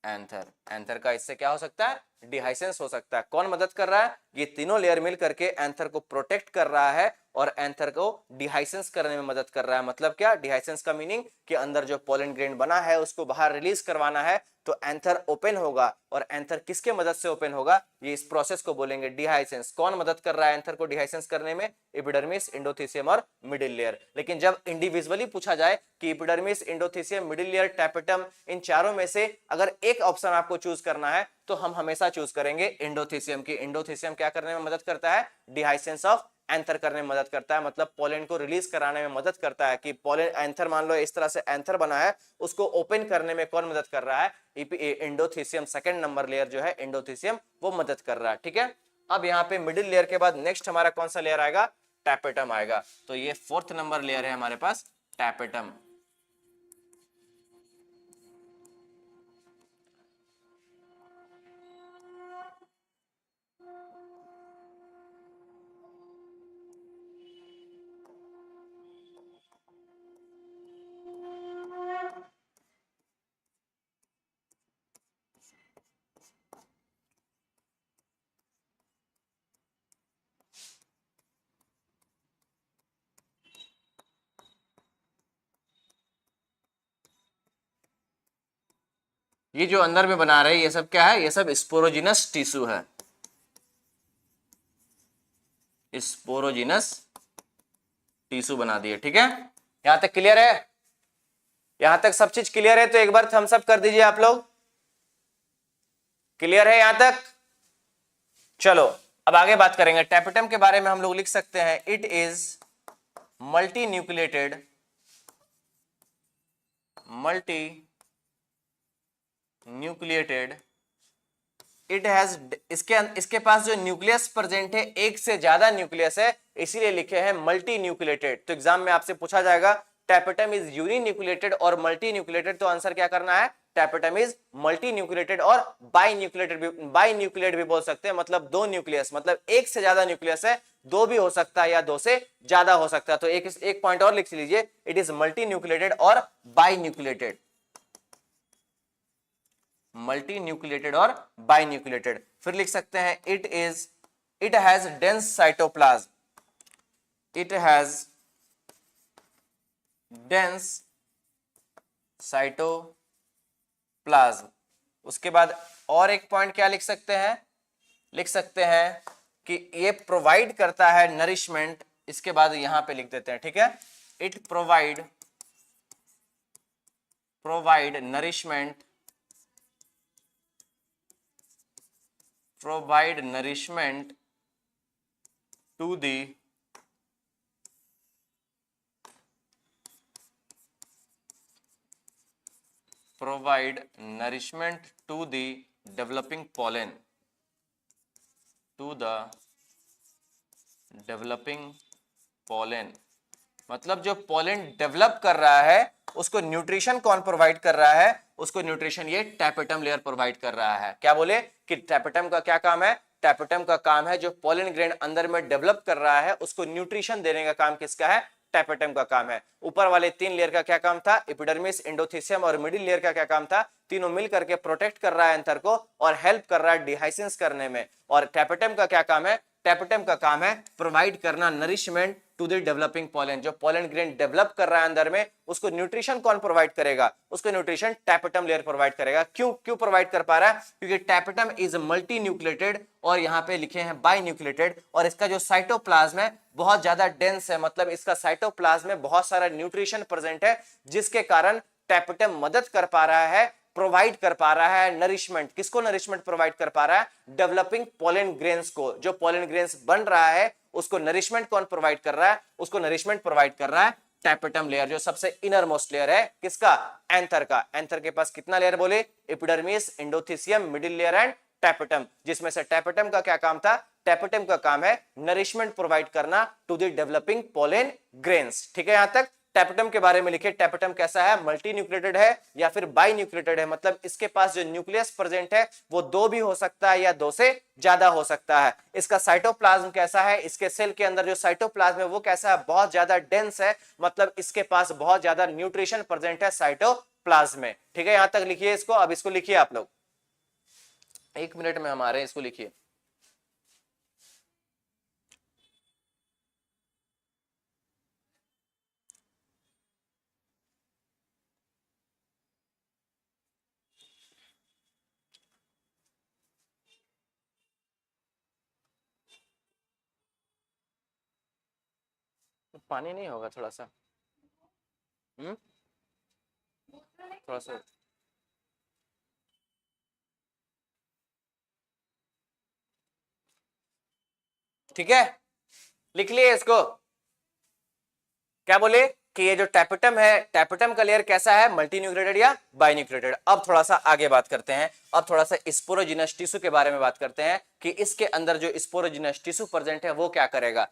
A: anther. Anther का इससे क्या हो सकता है? डिहाइसेंस हो सकता है। कौन मदद कर रहा है? ये तीनों लेयर मिल करके एंथर को प्रोटेक्ट कर रहा है और एंथर को डिहाइसेंस करने में मदद कर रहा है। मतलब क्या? डिहाइसेंस का मीनिंग कि अंदर जो पोलन ग्रेन बना है उसको बाहर रिलीज करवाना है, तो एंथर ओपन होगा। और एंथर किसके मदद से ओपन होगा? ये इस प्रोसेस को बोलेंगे डिहाइसेंस। कौन मदद कर रहा है एंथर को डिहाइसेंस करने में? एपिडर्मिस, एंडोथीसियम और मिडिल लेयर। लेकिन जब इंडिविजुअली पूछा जाए कि epidermis, endothecium, middle layer, tapetum, इन चारों में से अगर एक ऑप्शन आपको चूज करना है तो हम हमेशा चूज करेंगे एंडोथीसियम की। एंडोथीसियम क्या करने में मदद करता है? डिहाइसेंस ऑफ एंथर करने में मदद करता है, मतलब पोलन को रिलीज कराने में मदद करता है। कि पोलन एंथर, मान लो इस तरह से एंथर बना है, उसको ओपन करने में कौन मदद कर रहा है? एंडोथीसियम। सेकंड नंबर लेयर जो है एंडोथीसियम, वो मदद कर रहा है। ठीक है। अब यहाँ पे मिडिल लेयर के बाद नेक्स्ट हमारा कौन सा लेयर आएगा? टैपेटम आएगा। तो ये 4th नंबर लेयर है हमारे पास, टैपेटम। ये जो अंदर में बना रहे हैं ये सब क्या है? ये सब स्पोरोजिनस टिश्यू है, स्पोरोजिनस टिश्यू बना दिए। ठीक है, यहां तक क्लियर है? यहां तक सब चीज क्लियर है तो एक बार थम्स अप कर दीजिए आप लोग। क्लियर है यहां तक? चलो अब आगे बात करेंगे टैपेटम के बारे में। हम लोग लिख सकते हैं it is multi nucleated, multi nucleated, it has, इसके पास जो न्यूक्लियस प्रेजेंट है एक से ज्यादा न्यूक्लियस है, इसीलिए लिखे हैं मल्टी न्यूक्लिएटेड। तो एग्जाम में आपसे पूछा जाएगा टैपेटम इज यूनि न्यूक्लिएटेड और मल्टी न्यूक्लिएटेड, तो आंसर क्या करना है, टैपेटम इज मल्टी न्यूक्लिएटेड और बाई न्यूक्लिएटेड भी, बाई न्यूक्लिएटेड भी बोल सकते हैं, मतलब दो न्यूक्लियस, मतलब एक से ज्यादा न्यूक्लियस है, दो भी हो सकता है या दो से ज्यादा हो सकता है। तो एक पॉइंट और लिख लीजिए, इट इज मल्टी न्यूक्लिएटेड और बाई न्यूक्लिएटेड, मल्टी न्यूक्लिएटेड और बाई न्यूक्लिएटेड। फिर लिख सकते हैं it has dense cytoplasm, it has dense cytoplasm. उसके बाद और एक पॉइंट क्या लिख सकते हैं, लिख सकते हैं कि ये प्रोवाइड करता है नरिशमेंट, इसके बाद यहां पे लिख देते हैं, ठीक है, it provide nourishment, provide nourishment to the provide nourishment to the developing pollen, to the developing pollen। मतलब जो पोलन डेवलप कर रहा है उसको न्यूट्रिशन कौन प्रोवाइड कर रहा है, उसको न्यूट्रिशन ये टैपेटम लेयर प्रोवाइड कर रहा है। क्या बोले कि टैपेटम का क्या काम है, टैपेटम का काम है जो पोलन ग्रेन अंदर में डेवलप कर रहा है उसको न्यूट्रिशन देने का काम किसका है, टैपेटम का काम है। ऊपर वाले तीन लेयर का क्या काम था, एपिडर्मिस, एंडोथीसियम और मिडिल लेयर का क्या काम था, तीनों मिल करके प्रोटेक्ट कर रहा है एंथर को और हेल्प कर रहा है डिहाइसेंस करने में। और टैपेटम का क्या काम है, टैपेटम का काम है प्रोवाइड करना nourishment to the developing pollen. जो पोलन ग्रेन डेवलप कर रहा है अंदर में उसको न्यूट्रिशन कौन प्रोवाइड करेगा, उसको न्यूट्रिशन टैपेटम लेयर प्रोवाइड करेगा। क्यों प्रोवाइड कर पा रहा है, क्योंकि टैपेटम इज मल्टी न्यूक्लिएटेड और यहाँ पे लिखे हैं बाई न्यूक्लिएटेड, और इसका जो साइटोप्लाज्म है बहुत ज्यादा डेंस है, मतलब इसका साइटोप्लाज्म में बहुत सारा न्यूट्रिशन प्रेजेंट है, जिसके कारण टैपेटम मदद कर पा रहा है, प्रोवाइड कर पा रहा है नरिशमेंट। किसको नरिशमेंट प्रोवाइड कर पा रहा है, डेवलपिंग पोलन ग्रेन्स को। जो पोलन ग्रेन्स बन रहा है उसको नरिशमेंट कौन प्रोवाइड कर रहा है, उसको नरिशमेंट प्रोवाइड कर रहा है टैपेटम लेयर, जो सबसे इनर मोस्ट लेयर है किसका, एंथर का। एंथर के पास कितना लेयर बोले, epidermis, endothecium, middle layer and tapetum, जिसमें से टैपेटम का क्या काम था, टैपेटम का काम है नरिशमेंट प्रोवाइड करना to the developing pollen grains. ठीक है, यहां तक टैपेटम के बारे में लिखे, टैपेटम कैसा है, मल्टी न्यूक्लिएटेड है या फिर बाई न्यूक्लिएटेड है, मतलब इसके पास जो न्यूक्लियस प्रेजेंट है वो दो भी हो सकता है या दो से ज्यादा हो सकता है। इसका साइटोप्लाज्म कैसा है, इसके सेल के अंदर जो साइटोप्लाज्म है वो कैसा है, बहुत ज्यादा डेंस है, मतलब इसके पास बहुत ज्यादा न्यूट्रिशन प्रेजेंट है साइटोप्लाज्म में। ठीक है, यहां तक लिखिए इसको। अब इसको लिखिए आप लोग, 1 मिनट में हमारे, इसको लिखिए। पानी नहीं होगा थोड़ा सा, थोड़ा सा, ठीक है, लिख लिए इसको। क्या बोले कि ये जो टैपेटम है, टैपेटम का लेयर कैसा है, मल्टी न्यूक्लिएटेड या बाई न्यूक्लिएटेड। अब थोड़ा सा आगे बात करते हैं, अब थोड़ा सा स्पोरोजिनस टिश्यू के बारे में बात करते हैं कि इसके अंदर जो स्पोरोजिनस टिश्यू प्रेजेंट है वो क्या करेगा।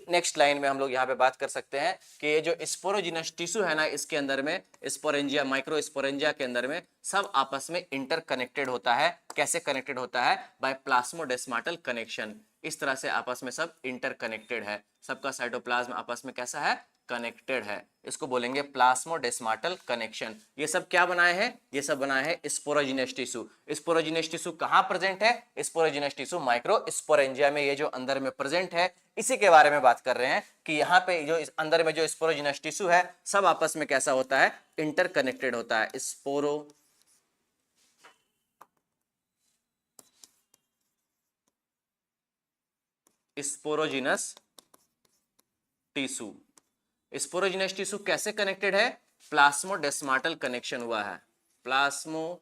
A: नेक्स्ट लाइन में हम लोग यहाँ पे बात कर सकते हैं कि ये जो स्पोरोजिनस टिश्यू है ना, इसके अंदर में स्पोरेंजिया, माइक्रो स्पोरेंजिया के अंदर में सब आपस में इंटरकनेक्टेड होता है। कैसे कनेक्टेड होता है, बाय प्लाज्मोडेस्माटल कनेक्शन। इस तरह से आपस में सब इंटरकनेक्टेड है, सबका साइटोप्लाज्म आपस में कैसा है, कनेक्टेड है। इसको बोलेंगे प्लाज्मोडेस्माटल कनेक्शन। ये सब क्या बनाए हैं, ये सब बनाए हैं स्पोरोजिनस टिश्यू। स्पोरोजिनस टिश्यू कहां प्रेजेंट है, स्पोरोजिनस टिश्यू माइक्रो स्पोरेंजिया में, ये जो अंदर में प्रेजेंट है इसी के बारे में बात कर रहे हैं कि यहाँ पे जो अंदर में जो स्पोरोजिनस टिश्यू है सब आपस में कैसा होता है, इंटरकनेक्टेड होता है। स्पोरोजिनस टिश्यू, स्पोरोजिनस टिश्यू कैसे कनेक्टेड है, प्लाज्मोडेस्माटल कनेक्शन हुआ है, प्लाज्मोडेस्माटल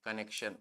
A: कनेक्शन।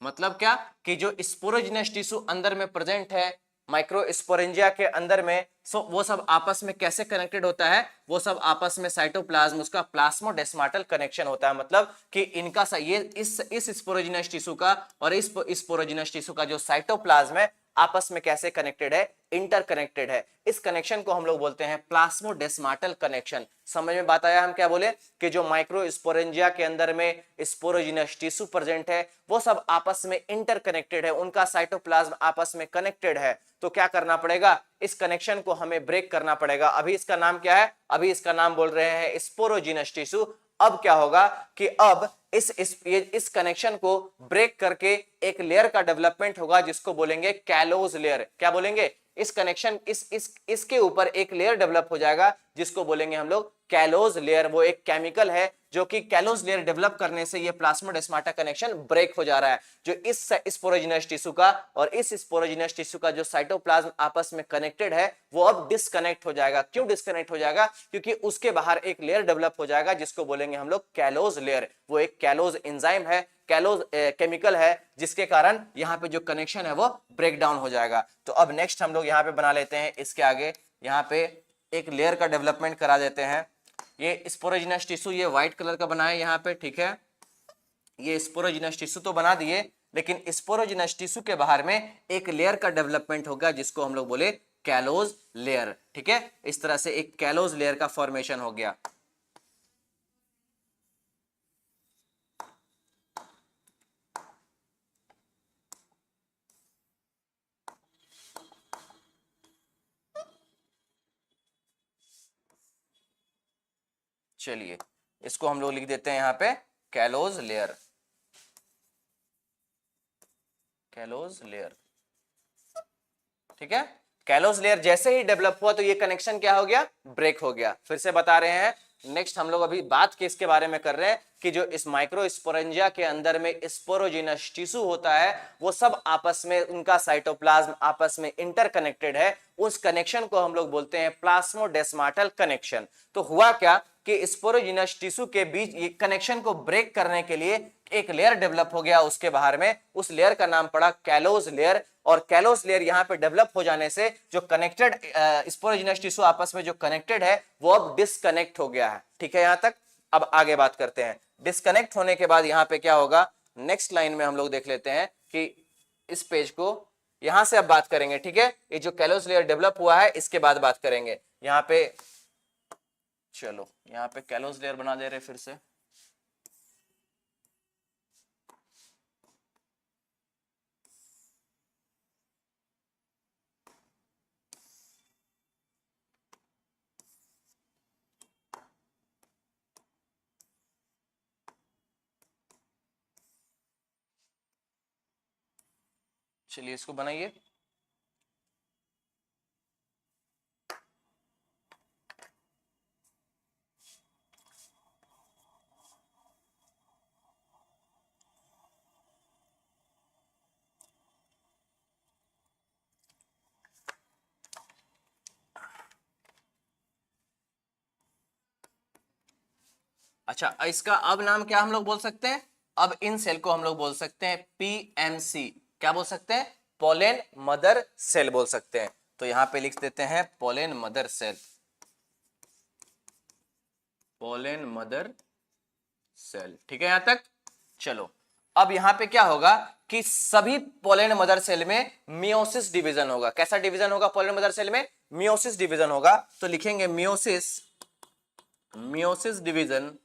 A: मतलब क्या कि जो स्पोरोजिनस टिश्यू अंदर में प्रेजेंट है माइक्रोस्पोरेंजिया के अंदर में, सो वो सब आपस में कैसे कनेक्टेड होता है, वो सब आपस में साइटोप्लाज्म उसका प्लाज्मोडेस्माटल कनेक्शन होता है। मतलब कि इनका ये इस स्पोरोजिनस टिश्यू का और इस स्पोरोजिनस टिश्यू का जो साइटोप्लाज्म है आपस में कैसे कनेक्टेड है, इंटरकनेक्टेड है। इस कनेक्शन को हम लोग बोलते हैं प्लाज्मोडेस्माटल कनेक्शन। समझ में बात आया हम क्या बोले कि जो माइक्रोस्पोरेंजिया के अंदर में स्पोरोजिनस टिश्यू प्रेजेंट है वो सब आपस में इंटरकनेक्टेड है, उनका साइटोप्लाज्म आपस में कनेक्टेड है। तो क्या करना पड़ेगा, इस कनेक्शन को हमें ब्रेक करना पड़ेगा। अभी इसका नाम क्या है, अभी इसका नाम बोल रहे हैं स्पोरोजिनस टिश्यू। अब क्या होगा कि अब इस कनेक्शन को ब्रेक करके एक लेयर का डेवलपमेंट होगा जिसको बोलेंगे कैलोज लेयर। क्या बोलेंगे, इस कनेक्शन इसके ऊपर एक लेयर डेवलप हो जाएगा जिसको बोलेंगे हम लोग कैलोज लेयर। वो एक केमिकल है जो कि कैलोज लेयर डेवलप करने से ये प्लाज्मोडेस्माटा कनेक्शन ब्रेक हो जा रहा है। जो इस स्पोरोजिनस टिश्यू का और इस स्पोरोजिनस टिश्यू का जो साइटोप्लाज्म आपस में कनेक्टेड है वो अब डिस्कनेक्ट हो जाएगा। क्यों डिस्कनेक्ट हो जाएगा, क्योंकि उसके बाहर एक लेयर डेवलप हो जाएगा जिसको बोलेंगे हम लोग कैलोज लेयर। वो एक कैलोज एंजाइम है, कैलोज केमिकल है, जिसके कारण यहाँ पे जो कनेक्शन है वो ब्रेक डाउन हो जाएगा। तो अब नेक्स्ट हम लोग यहाँ पे बना लेते हैं, इसके आगे यहाँ पे एक लेयर का डेवलपमेंट करा देते हैं। ये स्पोरोजिनस टिश्यू ये व्हाइट कलर का बना है यहाँ पे, ठीक है। ये स्पोरोजिनस टिश्यू तो बना दिए, लेकिन स्पोरोजिनस टिश्यू के बाहर में एक लेयर का डेवलपमेंट होगा जिसको हम लोग बोले कैलोज लेयर, ठीक है। इस तरह से एक कैलोज लेयर का फॉर्मेशन हो गया। चलिए इसको हम लोग लिख देते हैं यहाँ पे कैलोज लेयर, कैलोज लेयर, ठीक है। कैलोज लेयर जैसे ही डेवलप हुआ तो ये कनेक्शन क्या हो गया, ब्रेक हो गया। फिर से बता रहे हैं, नेक्स्ट हम लोग अभी बात किसके बारे में कर रहे हैं कि जो इस माइक्रोस्पोरेंजिया के अंदर में स्पोरोजिनस टिश्यू होता है वो सब आपस में उनका साइटोप्लाज्म आपस में इंटरकनेक्टेड है। उस कनेक्शन को हम लोग बोलते हैं प्लाज्मोडेस्माटल कनेक्शन। तो हुआ क्या कि स्पोरोजिनस टिश्यू के बीच ये कनेक्शन को ब्रेक करने के लिए एक लेयर डेवलप हो गया उसके बाहर में, उस लेयर का नाम पड़ा कैलोज लेयर। और कैलोज लेयर यहाँ पे डेवलप हो जाने से जो कनेक्टेड स्पोरोजिनस टिश्यू आपस में जो कनेक्टेड है वो अब डिस्कनेक्ट हो गया है, ठीक है यहाँ तक। अब आगे बात करते हैं, डिस्कनेक्ट होने के बाद यहाँ पे क्या होगा, नेक्स्ट लाइन में हम लोग देख लेते हैं कि इस पेज को यहां से अब बात करेंगे, ठीक है। ये जो कैलोज लेयर डेवलप हुआ है इसके बाद बात करेंगे यहाँ पे। चलो यहाँ पे कैलोज लेयर बना दे रहे फिर से। चलिए इसको बनाइए। अच्छा इसका अब नाम क्या हम लोग बोल सकते हैं, अब इन सेल को हम लोग बोल सकते हैं पीएमसी। क्या बोल सकते हैं, पोलेन मदर सेल बोल सकते हैं। तो यहां पे लिख देते हैं pollen mother cell, pollen mother cell, ठीक है यहां तक। चलो अब यहां पे क्या होगा कि सभी पोलेन मदर सेल में मियोसिस डिवीजन होगा। कैसा डिवीजन होगा पोलेन मदर सेल में, मियोसिस डिवीजन होगा। तो लिखेंगे meiosis, meiosis division,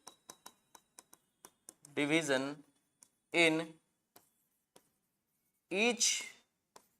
A: division in each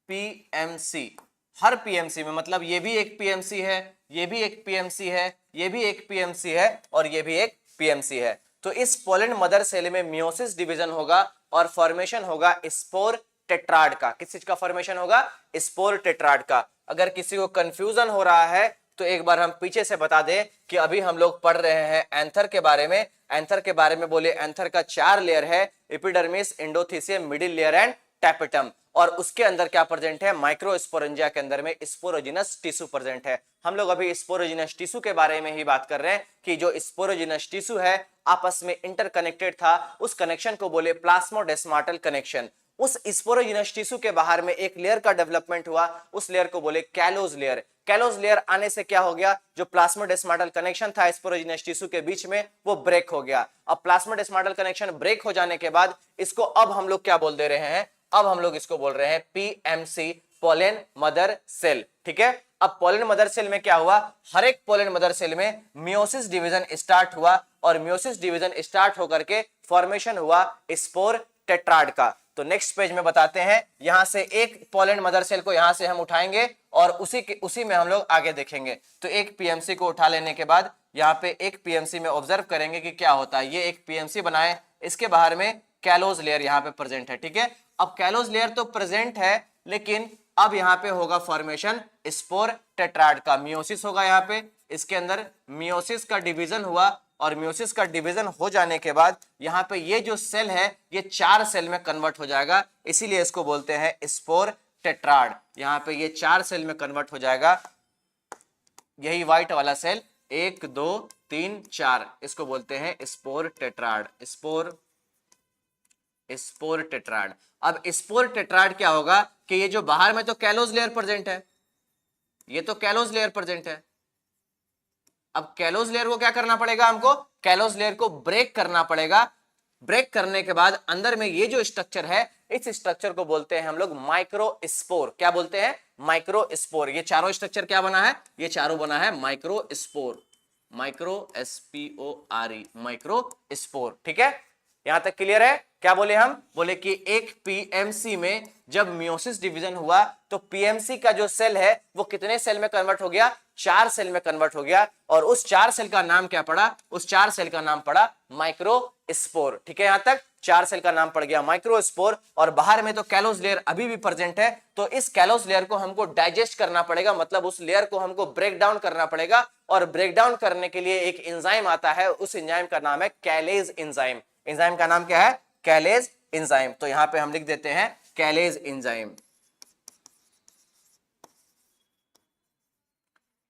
A: PMC. Her PMC में, मतलब ये भी एक पीएमसी है, ये भी एक पीएमसी है, ये भी एक पीएमसी है और ये भी एक पीएमसी है। तो इस पोलेन मदर सेल में मियोसिस डिवीजन होगा और फॉर्मेशन होगा स्पोर टेट्राड का। किस चीज का फॉर्मेशन होगा, स्पोर टेट्राड का। अगर किसी को कंफ्यूजन हो रहा है तो एक बार हम पीछे से बता दें कि अभी हम लोग पढ़ रहे हैं एंथर के बारे में। एंथर के बारे में बोले, एंथर का 4 लेयर है, epidermis, endothecium, middle layer and tapetum, और उसके अंदर क्या प्रेजेंट है, माइक्रोस्पोरेंजिया के अंदर में स्पोरोजिनस टिश्यू प्रेजेंट है। हम लोग अभी स्पोरोजिनस टिश्यू के बारे में ही बात कर रहे हैं कि जो स्पोरोजिनस टिश्यू है आपस में इंटरकनेक्टेड था, उस कनेक्शन को बोले प्लाज्मोडेस्माटल कनेक्शन। उस स्पोरोजिनस टिश्यू के बाहर में एक लेयर का डेवलपमेंट हुआ, उस लेयर को बोले कैलोज लेयर। कैलोज लेयर आने से क्या हो गया, जो प्लाज्मोडेस्माटल कनेक्शन था स्पोरोजिनस टिश्यू के बीच में वो ब्रेक हो गया। अब प्लाज्मोडेस्माटल कनेक्शन ब्रेक हो जाने के बाद इसको अब हम लोग क्या बोल दे रहे हैं, अब हम लोग इसको बोल रहे हैं पीएमसी, पोलन मदर सेल। ठीक है, अब पोलन मदर सेल में क्या हुआ, हर एक पोलन मदर सेल में मियोसिस डिवीजन स्टार्ट हुआ, और मियोसिस डिवीजन स्टार्ट होकर के फॉर्मेशन हुआ स्पोर टेट्राड का। तो नेक्स्ट पेज में बताते हैं, यहां से एक पोलन मदर सेल को यहां से हम उठाएंगे और उसी में हम लोग आगे देखेंगे। तो एक पीएमसी को उठा लेने के बाद यहाँ पे एक पीएमसी में ऑब्जर्व करेंगे कि क्या होता है। ये एक पीएमसी बनाए, इसके बाहर में कैलोज लेयर यहाँ पे प्रेजेंट है। ठीक है, अब कैलोज लेयर तो प्रेजेंट है, लेकिन अब यहाँ पे होगा फॉर्मेशन स्पोर टेट्राड का, मियोसिस होगा यहाँ पे, इसके अंदर मियोसिस का डिवीजन हुआ, और मियोसिस का डिवीजन हो जाने के बाद यहाँ पे ये जो सेल है ये 4 सेल में कन्वर्ट हो जाएगा, इसीलिए इसको बोलते हैं स्पोर टेट्राड। यहाँ पे ये 4 सेल में कन्वर्ट हो जाएगा, यही व्हाइट वाला सेल 1 2 3 4, इसको बोलते हैं स्पोर टेट्राड। Spore tetrad. अब स्पोर टेट्राड क्या होगा कि ये जो बाहर में तो कैलोज लेयर प्रेजेंट है, ये तो कैलोज लेयर प्रेजेंट है। अब कैलोज लेयर को क्या करना पड़ेगा, हमको कैलोज लेयर को ब्रेक करना पड़ेगा। ब्रेक करने के बाद अंदर में ये जो स्ट्रक्चर है, इस स्ट्रक्चर को बोलते हैं हम लोग माइक्रोस्पोर। क्या बोलते हैं, माइक्रोस्पोर। ये चारों स्ट्रक्चर क्या बना है, ये चारों बना है माइक्रोस्पोर, माइक्रोस्पोर, माइक्रोस्पोर। ठीक है, यहां तक क्लियर है। क्या बोले हम, बोले कि एक पीएमसी में जब मियोसिस डिवीजन हुआ तो पीएमसी का जो सेल है वो कितने सेल में कन्वर्ट हो गया, 4 सेल में कन्वर्ट हो गया, और उस 4 सेल का नाम क्या पड़ा, उस 4 सेल का नाम पड़ा माइक्रोस्पोर। ठीक है, यहां तक 4 सेल का नाम पड़ गया माइक्रोस्पोर। और बाहर में तो कैलोज लेयर अभी भी प्रेजेंट है, तो इस कैलोज लेयर को हमको डाइजेस्ट करना पड़ेगा, मतलब उस लेयर को हमको ब्रेक डाउन करना पड़ेगा, और ब्रेक डाउन करने के लिए एक एंजाइम आता है, उस एंजाइम का नाम है कैलेज एंजाइम। एंजाइम का नाम क्या है, कैलेज एंजाइम। तो यहां पे हम लिख देते हैं कैलेज एंजाइम।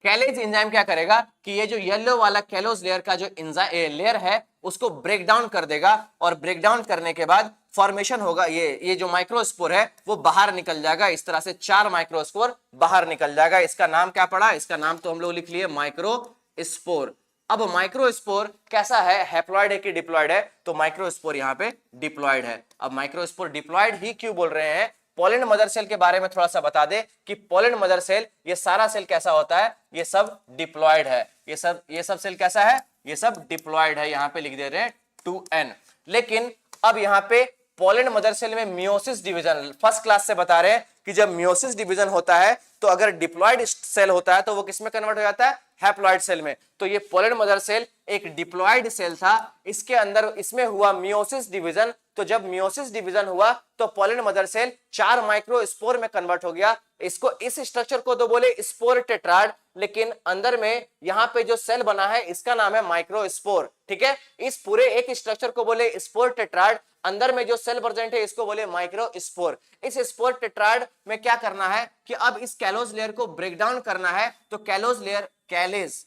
A: कैलेज एंजाइम क्या करेगा कि ये जो येलो वाला कैलोज लेयर का जो लेयर है उसको ब्रेक डाउन कर देगा, और ब्रेक डाउन करने के बाद फॉर्मेशन होगा, ये जो माइक्रोस्पोर है वो बाहर निकल जाएगा। इस तरह से 4 माइक्रोस्पोर बाहर निकल जाएगा। इसका नाम क्या पड़ा, इसका नाम तो हम लोग लिख लिए माइक्रोस्पोर। अब माइक्रोस्पोर कैसा है, हैप्लॉइड है कि डिप्लॉइड है, तो माइक्रोस्पोर यहाँ पे डिप्लॉइड है। अब माइक्रोस्पोर डिप्लॉइड ही क्यों बोल रहे हैं, पोलन मदर सेल के बारे में थोड़ा सा बता दे कि पोलन मदर सेल ये सारा सेल कैसा होता है, ये सब डिप्लॉइड है। ये सब सेल कैसा है, ये सब डिप्लॉइड है। यहाँ पे लिख दे रहे हैं 2n। लेकिन अब यहाँ पे पोलन मदर सेल में मियोसिस डिवीजन फर्स्ट क्लास से बता रहे हैं कि जब मियोसिस डिवीजन होता है तो अगर डिप्लॉइड सेल होता है तो वो किसमें कन्वर्ट हो जाता है, हैप्लॉइड सेल में। तो ये पोलन मदर सेल एक डिप्लॉइड सेल था, इसके अंदर इसमें हुआ मियोसिस डिवीजन। तो जब मियोसिस डिवीजन हुआ तो पोलन मदर सेल 4 माइक्रोस्पोर में कन्वर्ट हो गया। इसको, इस स्ट्रक्चर को तो बोले स्पोर टेट्राड, लेकिन अंदर में यहाँ पे जो सेल बना है इसका नाम है माइक्रोस्पोर। ठीक है, इस पूरे एक स्ट्रक्चर को बोले स्पोर टेट्राड, अंदर में जो सेल प्रेजेंट है इसको बोले माइक्रोस्पोर। इस स्पोर टेट्राड में क्या करना है कि अब इस कैलोज लेयर को ब्रेक डाउन करना है, तो कैलोज लेयर, कैलेज,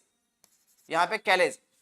A: यहाँ पे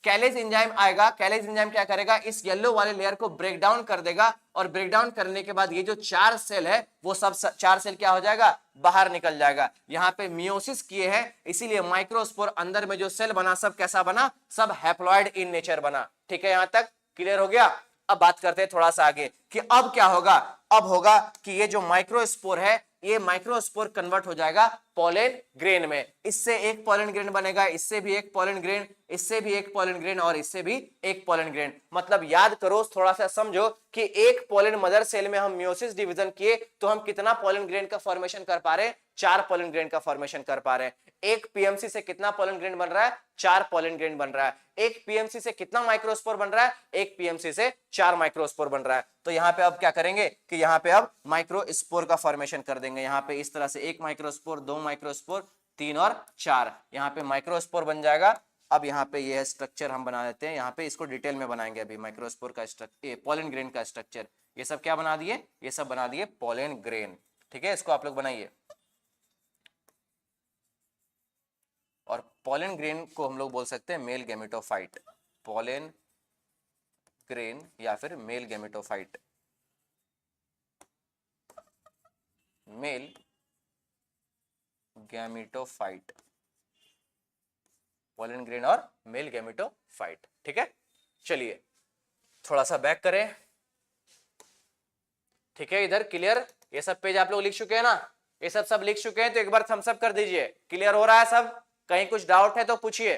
A: कैलेज एंजाइम आएगा। कैलेज एंजाइम क्या करेगा, इस येलो वाले लेयर को ब्रेक डाउन कर देगा, और ब्रेक डाउन करने के बाद ये जो 4 सेल है वो सब 4 सेल क्या हो जाएगा, बाहर निकल जाएगा। यहाँ पे मियोसिस किए हैं, इसीलिए माइक्रोस्पोर अंदर में जो सेल बना सब कैसा बना, सब हैप्लॉइड इन नेचर बना। ठीक है, यहां तक क्लियर हो गया। अब बात करते हैं थोड़ा सा आगे कि अब क्या होगा। अब होगा कि ये जो माइक्रोस्पोर है ये माइक्रोस्पोर कन्वर्ट हो जाएगा पोलन ग्रेन में। इससे एक पोलन ग्रेन बनेगा, इससे भी एक पोलन ग्रेन, इससे भी एक पोलन ग्रेन, और इससे भी एक पोलन ग्रेन। मतलब याद करो, थोड़ा सा समझो कि एक पोलन मदर सेल में हम मियोसिस डिवीजन किए तो हम कितना पोलन ग्रेन का फॉर्मेशन कर पा रहे हैं, 4 पोलन ग्रेन का फॉर्मेशन कर पा रहे हैं। एक पीएमसी से कितना पोलन ग्रेन बन रहा है, 4 पोलन ग्रेन बन रहा है। एक पीएमसी से कितना माइक्रोस्पोर बन रहा है, एक पीएमसी से 4 माइक्रोस्पोर बन रहा है। तो यहाँ पे अब क्या करेंगे कि यहाँ पे अब माइक्रोस्पोर का फॉर्मेशन कर देंगे। यहाँ पे इस तरह से 1 माइक्रोस्पोर, 2 माइक्रोस्पोर, 3 और 4, यहाँ पे माइक्रोस्पोर बन जाएगा। अब यहाँ पे ये स्ट्रक्चर हम बना देते हैं, यहाँ पे इसको डिटेल में बनाएंगे अभी माइक्रोस्पोर का स्ट्रक्चर, पोलन ग्रेन का स्ट्रक्चर। ये सब क्या बना दिए, ये सब बना दिए पोलन ग्रेन। ठीक है, इसको आप लोग बनाइए। और पोलन ग्रेन को हम लोग बोल सकते हैं मेल गैमेटोफाइट, पोलन ग्रेन या फिर male gametophyte, male gametophyte, pollen grain और मेल गैमेटोफाइट। ठीक है, चलिए थोड़ा सा बैक करें। ठीक है, इधर क्लियर, ये सब पेज आप लोग लिख चुके हैं ना, ये सब लिख चुके हैं तो एक बार थम्स अप कर दीजिए। क्लियर हो रहा है सब? कहीं कुछ डाउट है तो पूछिए,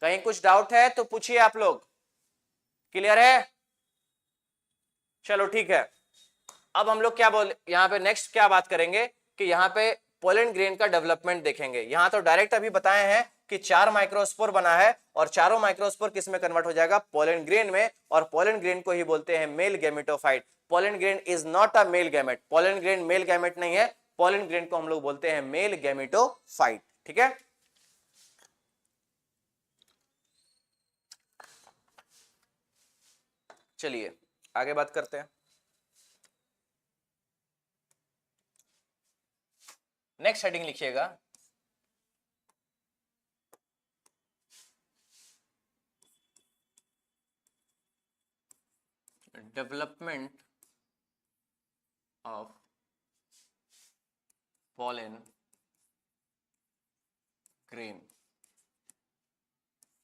A: कहीं कुछ डाउट है तो पूछिए आप लोग। क्लियर है? चलो ठीक है, अब हम लोग क्या बोल, यहाँ पे नेक्स्ट क्या बात करेंगे कि यहाँ पे पोलन ग्रेन का डेवलपमेंट देखेंगे। यहाँ तो डायरेक्ट अभी बताए हैं कि 4 माइक्रोस्पोर बना है और चारों माइक्रोस्पोर किस में कन्वर्ट हो जाएगा, पोलन ग्रेन में, और पोलन ग्रेन को ही बोलते हैं male gametophyte. Pollen grain is not a male gamete, pollen grain male gamete नहीं है, पोलन ग्रेन को हम लोग बोलते हैं मेल गैमेटोफाइट। ठीक है, चलिए आगे बात करते हैं। नेक्स्ट हेडिंग लिखिएगा, development of pollen grain,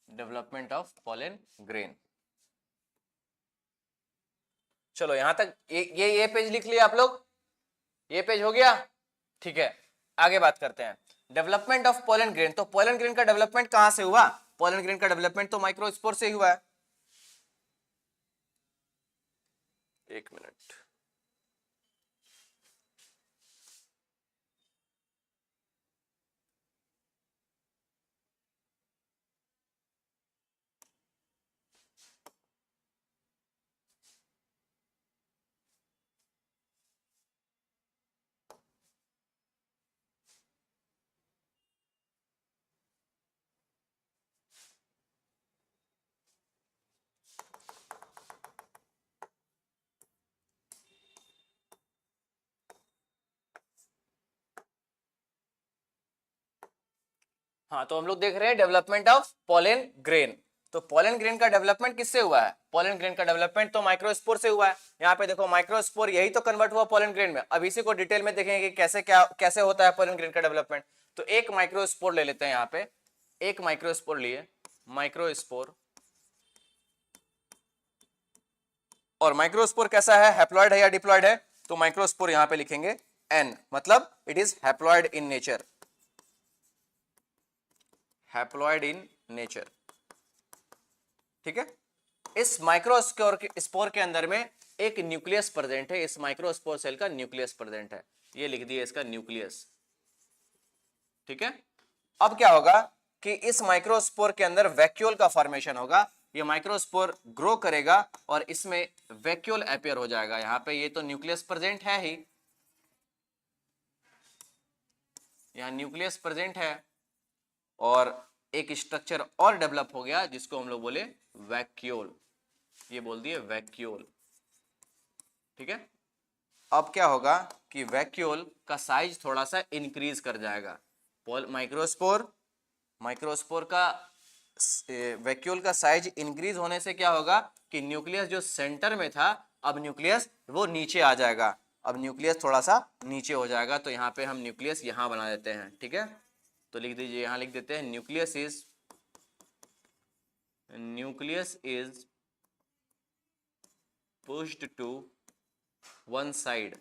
A: development of pollen grain. चलो यहां तक ये पेज लिख लिया आप लोग, ये पेज हो गया। ठीक है, आगे बात करते हैं डेवलपमेंट ऑफ पोलन ग्रेन। तो पोलन ग्रेन का डेवलपमेंट कहां से हुआ? पोलन ग्रेन का डेवलपमेंट तो माइक्रोस्पोर से ही हुआ है। एक मिनट, हाँ तो हम लोग देख रहे हैं डेवलपमेंट ऑफ पोलन ग्रेन। तो पोलन ग्रेन का डेवलपमेंट किससे हुआ है? पोलन ग्रेन का डेवलपमेंट तो माइक्रोस्पोर से हुआ है। यहाँ पे देखो माइक्रोस्पोर यही तो कन्वर्ट हुआ पोलन ग्रेन में। अब इसी को डिटेल में देखेंगे कि कैसे होता है पोलन ग्रेन का डेवलपमेंट। तो एक माइक्रोस्पोर ले लेते हैं, यहाँ पे एक माइक्रोस्पोर लिए, माइक्रोस्पोर, और माइक्रोस्पोर कैसा है, हैप्लॉइड है या डिप्लॉइड है? तो माइक्रोस्पोर यहाँ पे लिखेंगे एन, मतलब it is haploid in nature, haploid in nature. ठीक है, इस माइक्रोस्पोर के अंदर में एक न्यूक्लियस प्रेजेंट है, इस माइक्रोस्पोर सेल का न्यूक्लियस प्रेजेंट है, ये लिख दिए इसका न्यूक्लियस। ठीक है, अब क्या होगा कि इस माइक्रोस्पोर के अंदर वैक्यूल का फॉर्मेशन होगा, ये माइक्रोस्पोर ग्रो करेगा और इसमें वैक्यूल अपीयर हो जाएगा। यहाँ पे ये तो न्यूक्लियस प्रेजेंट है ही, यहाँ न्यूक्लियस प्रेजेंट है और एक स्ट्रक्चर और डेवलप हो गया जिसको हम लोग बोले वैक्यूल, ये बोल दिए वैक्यूल। ठीक है, अब क्या होगा कि वैक्यूल का साइज थोड़ा सा इंक्रीज कर जाएगा। माइक्रोस्पोर का वैक्यूल का साइज इंक्रीज होने से क्या होगा कि न्यूक्लियस जो सेंटर में था, अब न्यूक्लियस वो नीचे आ जाएगा, अब न्यूक्लियस थोड़ा सा नीचे हो जाएगा। तो यहाँ पे हम न्यूक्लियस यहाँ बना देते हैं। ठीक है, तो लिख दीजिए, यहां लिख देते हैं nucleus is pushed to one side.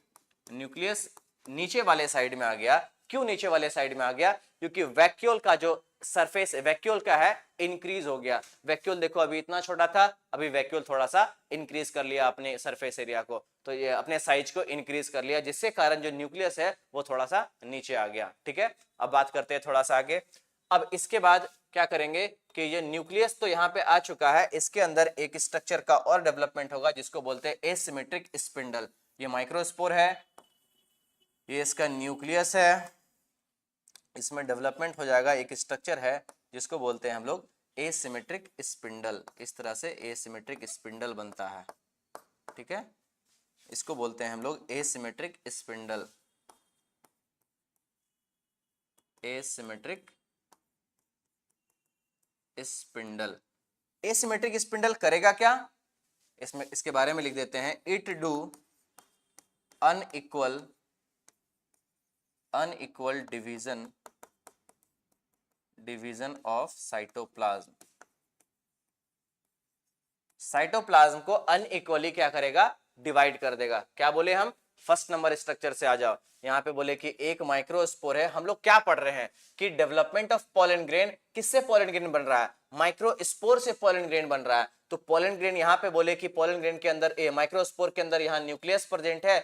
A: Nucleus नीचे वाले साइड में आ गया। क्यों नीचे वाले साइड में आ गया? क्योंकि वैक्यूल का जो सरफेस वैक्यूल का है इंक्रीज हो गया। वैक्यूल देखो अभी इतना छोटा था, अभी वैक्यूल थोड़ा सा इंक्रीज कर लिया अपने सरफेस एरिया को, तो ये अपने साइज को इंक्रीज कर लिया, जिससे कारण जो न्यूक्लियस है वो थोड़ा सा नीचे आ गया। ठीक है, अब बात करते हैं थोड़ा सा आगे। अब इसके बाद क्या करेंगे कि ये न्यूक्लियस तो यहाँ पे आ चुका है, इसके अंदर एक स्ट्रक्चर का और डेवलपमेंट होगा जिसको बोलते हैं एसिमेट्रिक स्पिंडल। ये माइक्रोस्पोर है, ये इसका न्यूक्लियस है, इसमें डेवलपमेंट हो जाएगा, एक स्ट्रक्चर है जिसको बोलते हैं हम लोग एसिमेट्रिक स्पिंडल। इस तरह से एसिमेट्रिक स्पिंडल बनता है। ठीक है, इसको बोलते हैं हम लोग asymmetric spindle. Asymmetric spindle. Asymmetric spindle करेगा क्या, इसमें इसके बारे में लिख देते हैं। It do unequal division of cytoplasm. Cytoplasm को अनइक्वली क्या करेगा, डिवाइड कर देगा। क्या बोले हम, फर्स्ट नंबर स्ट्रक्चर से आ जाओ। यहाँ पे बोले कि एक माइक्रोस्पोर है। हम लोग क्या पढ़ रहे हैं कि डेवलपमेंट ऑफ पोलन ग्रेन, किससे पोलन ग्रेन बन रहा है, माइक्रोस्पोर से पोलन ग्रेन बन रहा है। तो पोलन ग्रेन यहाँ पे बोले कि पोलन ग्रेन के अंदर माइक्रोस्पोर के अंदर यहाँ न्यूक्लियस प्रेजेंट है,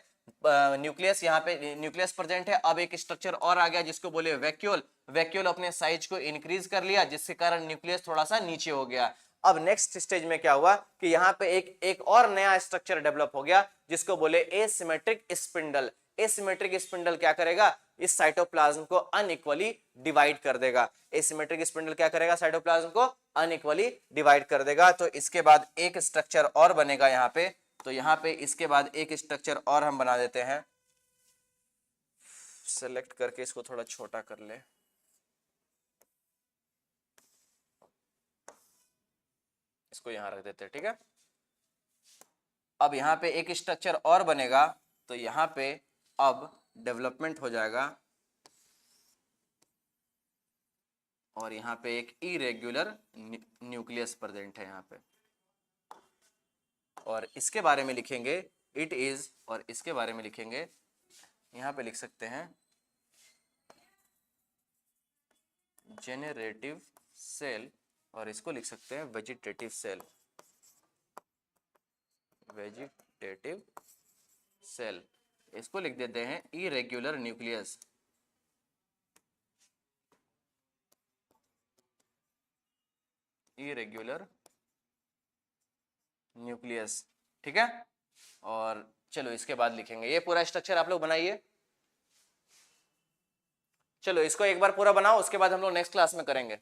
A: न्यूक्लियस यहाँ पे न्यूक्लियस प्रेजेंट है। अब एक स्ट्रक्चर और आ गया जिसको बोले वैक्यूल। वैक्यूल अपने साइज को इंक्रीज कर लिया जिसके कारण न्यूक्लियस थोड़ा सा नीचे हो गया। अब नेक्स्ट स्टेज में क्या हुआ कि यहाँ पे एक और नया स्ट्रक्चर डेवलप हो गया जिसको बोले एसिमेट्रिक स्पिंडल। एसिमेट्रिक स्पिंडल क्या करेगा, इस साइटोप्लाज्म को अनइक्वली डिवाइड कर देगा। एसिमेट्रिक स्पिंडल क्या करेगा, साइटोप्लाज्म को अनइक्वली डिवाइड कर देगा। तो इसके बाद एक स्ट्रक्चर और बनेगा यहाँ पे। तो यहाँ पे इसके बाद एक स्ट्रक्चर और हम बना देते हैं। सेलेक्ट करके इसको थोड़ा छोटा कर ले। इसको यहां रख देते हैं, ठीक है। अब यहाँ पे एक स्ट्रक्चर और बनेगा। तो यहाँ पे अब डेवलपमेंट हो जाएगा और यहाँ पे एक इरेग्युलर न्यूक्लियस प्रेजेंट है यहाँ पे। और इसके बारे में लिखेंगे इट इज, और इसके बारे में लिखेंगे, यहाँ पे लिख सकते हैं जेनरेटिव सेल, और इसको लिख सकते हैं वेजिटेटिव सेल। वेजिटेटिव सेल, इसको लिख देते हैं इरेग्युलर न्यूक्लियस। इरेग्युलर न्यूक्लियस, ठीक है। और चलो इसके बाद लिखेंगे, ये पूरा स्ट्रक्चर आप लोग बनाइए। चलो इसको एक बार पूरा बनाओ, उसके बाद हम लोग नेक्स्ट क्लास में करेंगे।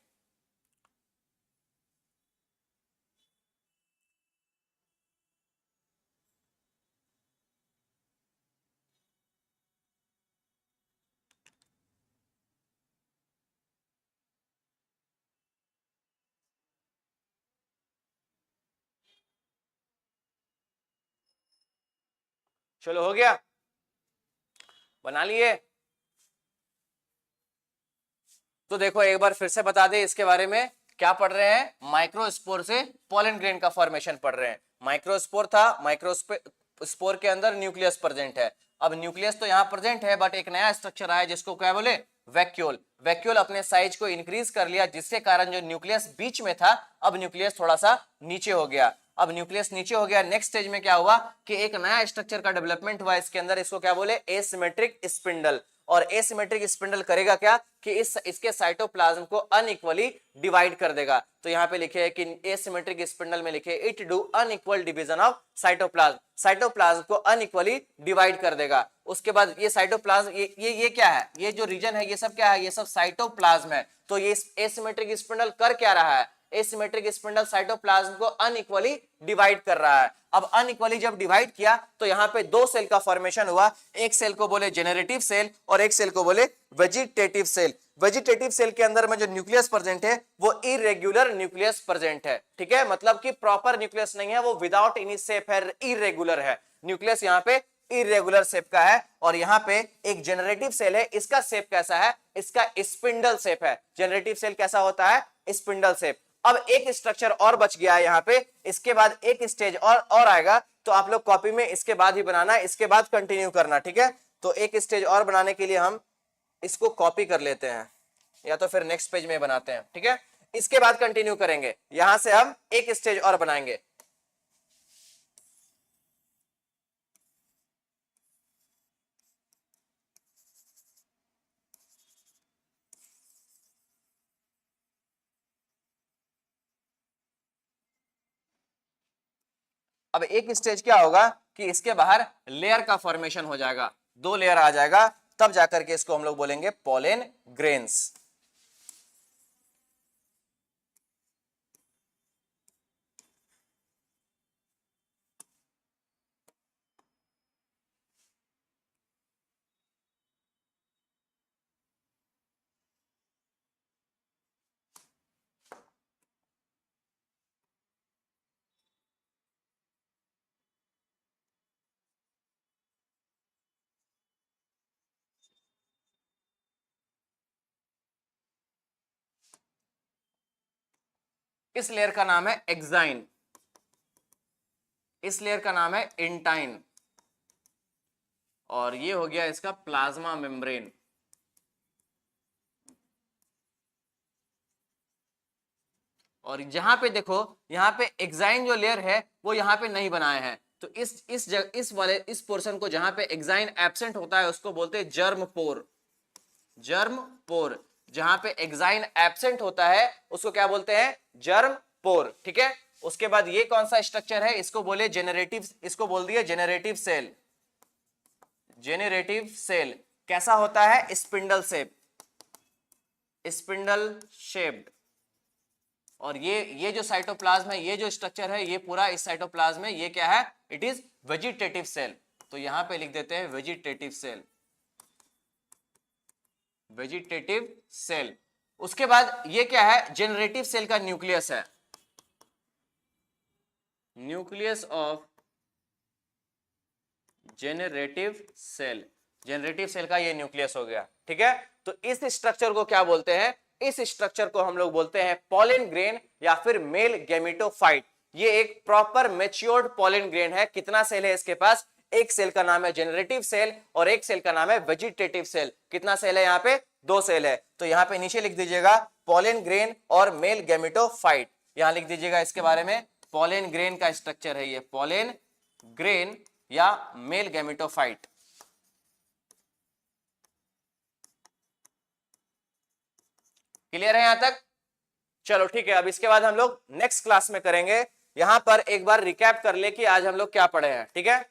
A: चलो हो गया, बना लिए। तो देखो एक बार फिर से बता दे इसके बारे में, क्या पढ़ रहे हैं, माइक्रोस्पोर से पोलन ग्रेन का फॉर्मेशन पढ़ रहे हैं। माइक्रोस्पोर था, माइक्रोस्पोर के अंदर न्यूक्लियस प्रेजेंट है। अब न्यूक्लियस तो यहाँ प्रेजेंट है बट एक नया स्ट्रक्चर आया जिसको क्या बोले, वैक्यूल। वैक्यूल अपने साइज को इंक्रीज कर लिया जिसके कारण जो न्यूक्लियस बीच में था अब न्यूक्लियस थोड़ा सा नीचे हो गया। अब न्यूक्लियस नीचे हो गया, नेक्स्ट स्टेज में क्या हुआ कि एक नया स्ट्रक्चर का डेवलपमेंट हुआ इसके अंदर, इसको क्या बोले, एसिमेट्रिक स्पिंडल। और एसिमेट्रिक स्पिंडल करेगा क्या कि इसके साइटोप्लाज्म को अनइक्वली डिवाइड कर देगा। तो यहाँ पे लिखे है कि एसिमेट्रिक स्पिंडल में लिखे it do unequal division of cytoplasm. Cytoplasm को अनइक्वली डिवाइड कर देगा। उसके बाद ये साइटोप्लाज्म, ये क्या है, ये जो रीजन है ये सब क्या है, ये सब साइटोप्लाज्म है। तो ये एसिमेट्रिक स्पिंडल कर क्या रहा है, एसिमेट्रिक स्पिंडल साइटोप्लाज्म को अनइक्वली डिवाइड कर रहा है। अब अनइक्वली जब डिवाइड किया तो यहाँ पे दो सेल का फॉर्मेशन हुआ, एक सेल को बोले जेनरेटिव सेल और एक सेल को बोले वेजिटेटिव सेल। वेजिटेटिव सेल के अंदर में जो न्यूक्लियस प्रेजेंट है वो इरेग्युलर न्यूक्लियस प्रेजेंट है, ठीक है। मतलब कि प्रॉपर न्यूक्लियस नहीं है, वो विदाउट एनी शेप है, इरेगुलर है न्यूक्लियस, यहाँ पे इरेगुलर शेप का है। और यहाँ पे एक जेनरेटिव सेल है, इसका शेप कैसा है, इसका स्पिंडल शेप है। जेनरेटिव सेल कैसा होता है, स्पिंडल शेप। अब एक स्ट्रक्चर और बच गया है यहाँ पे, इसके बाद एक स्टेज और आएगा। तो आप लोग कॉपी में इसके बाद ही बनाना, इसके बाद कंटिन्यू करना, ठीक है। तो एक स्टेज और बनाने के लिए हम इसको कॉपी कर लेते हैं या तो फिर नेक्स्ट पेज में बनाते हैं, ठीक है। इसके बाद कंटिन्यू करेंगे, यहां से हम एक स्टेज और बनाएंगे। अब एक स्टेज क्या होगा कि इसके बाहर लेयर का फॉर्मेशन हो जाएगा, दो लेयर आ जाएगा, तब जाकर के इसको हम लोग बोलेंगे पोलेन ग्रेन्स। इस लेयर का नाम है एक्साइन, इस लेयर का नाम है इंटाइन, और ये हो गया इसका प्लाज्मा मेम्ब्रेन। और जहां पे देखो, यहां पे एक्साइन जो लेयर है वो यहां पे नहीं बनाया है, तो इस पोर्शन को जहां पे एक्साइन एब्सेंट होता है उसको बोलते हैं जर्म पोर। जर्म पोर, जहां पे एक्साइन एब्सेंट होता है उसको क्या बोलते हैं? जर्म पोर। ठीक है, उसके बाद ये कौन सा स्ट्रक्चर है? इसको बोले जेनरेटिव, इसको बोल दिया जेनरेटिव सेल। जेनरेटिव सेल कैसा होता है? Spindle shape, spindle shaped. और ये जो साइटोप्लाज्म है, ये जो स्ट्रक्चर है, ये पूरा इस साइटोप्लाज्म में ये क्या है? It is vegetative cell. तो यहां पे लिख देते हैं वेजिटेटिव सेल, वेजिटेटिव सेल। उसके बाद ये क्या है? जेनरेटिव सेल का न्यूक्लियस है, nucleus of generative cell. Generative cell का ये न्यूक्लियस हो गया। ठीक है, तो इस स्ट्रक्चर को क्या बोलते हैं? इस स्ट्रक्चर को हम लोग बोलते हैं पॉलन ग्रेन या फिर मेल गैमेटोफाइट। ये एक प्रॉपर मैच्योर्ड पॉलन ग्रेन है। कितना सेल है इसके पास? एक सेल का नाम है जेनरेटिव सेल और एक सेल का नाम है वेजिटेटिव सेल। कितना सेल है यहाँ पे? 2 सेल है। तो यहाँ पे नीचे लिख दीजिएगा पॉलन ग्रेन और मेल गैमेटोफाइट। यहां लिख दीजिएगा इसके बारे में, पॉलन ग्रेन का स्ट्रक्चर है ये, पॉलन ग्रेन या मेल गैमेटोफाइट। क्लियर है यहां तक? चलो ठीक है, अब इसके बाद हम लोग नेक्स्ट क्लास में करेंगे। यहां पर एक बार रिकैप कर ले कि आज हम लोग क्या पढ़े हैं। ठीक है,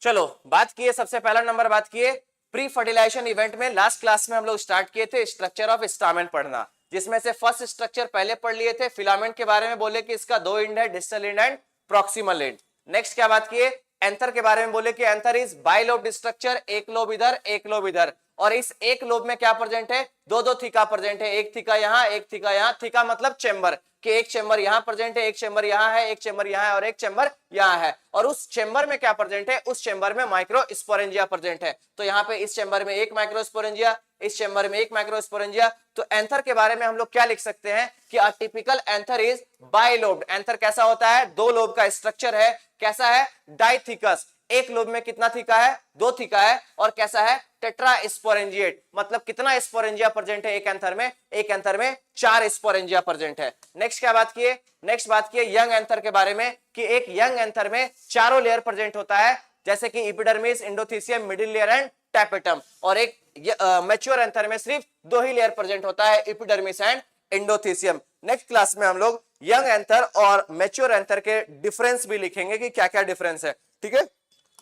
A: चलो बात किए, सबसे पहला नंबर बात किए प्री फर्टिलाइजेशन इवेंट में। लास्ट क्लास में हम लोग स्टार्ट किए थे स्ट्रक्चर ऑफ स्टामेन पढ़ना, जिसमें से फर्स्ट स्ट्रक्चर पहले पढ़ लिए थे। फिलामेंट के बारे में बोले कि इसका 2 एंड है, distal end and proximal and. Next क्या बात किए? एंथर के बारे में बोले कि एंथर इज बाइलोब्ड स्ट्रक्चर, एक लोब इधर एक लोब इधर, और इस एक लोब में क्या प्रेजेंट है? 2 थीका प्रेजेंट है, एक थीका यहाँ एक थीका यहाँ। थीका मतलब चेंबर, कि एक चेंबर यहाँ प्रेजेंट है, एक चेंबर यहाँ है, एक चेंबर यहाँ है और एक चेंबर यहाँ है। और उस चेंबर में क्या प्रेजेंट है? उस चेंबर में माइक्रोस्पोरेंजिया प्रेजेंट है। तो यहाँ पे इस चेंबर में एक माइक्रोस्पोरेंजिया, इस चेंबर में एक माइक्रोस्पोरेंजिया। तो एंथर के बारे में हम लोग क्या लिख सकते हैं कि a typical anther is bilobed. Anther कैसा होता है? 2 लोब का स्ट्रक्चर है। कैसा है? डाइथिकस, एक लोब में कितना थीका है? 2 थीका है। और कैसा है? टेट्रास्पोरेंजिएट, मतलब कितना स्पोरेंजिया प्रेजेंट है एक एंथर में? एक एंथर में 4 स्पोरेंजिया प्रेजेंट है। नेक्स्ट क्या बात किए? नेक्स्ट बात किए यंग एंथर के बारे में, कि एक यंग एंथर में 4 लेयर प्रेजेंट होता है, जैसे कि epidermis, endothecium, middle layer and tapetum. और एक मैच्योर एंथर में सिर्फ 2 ही लेयर प्रेजेंट होता है, epidermis and endothecium. Next class में हम लोग यंग एंथर और मैच्योर एंथर के डिफरेंस भी लिखेंगे कि क्या क्या डिफरेंस है। ठीक है,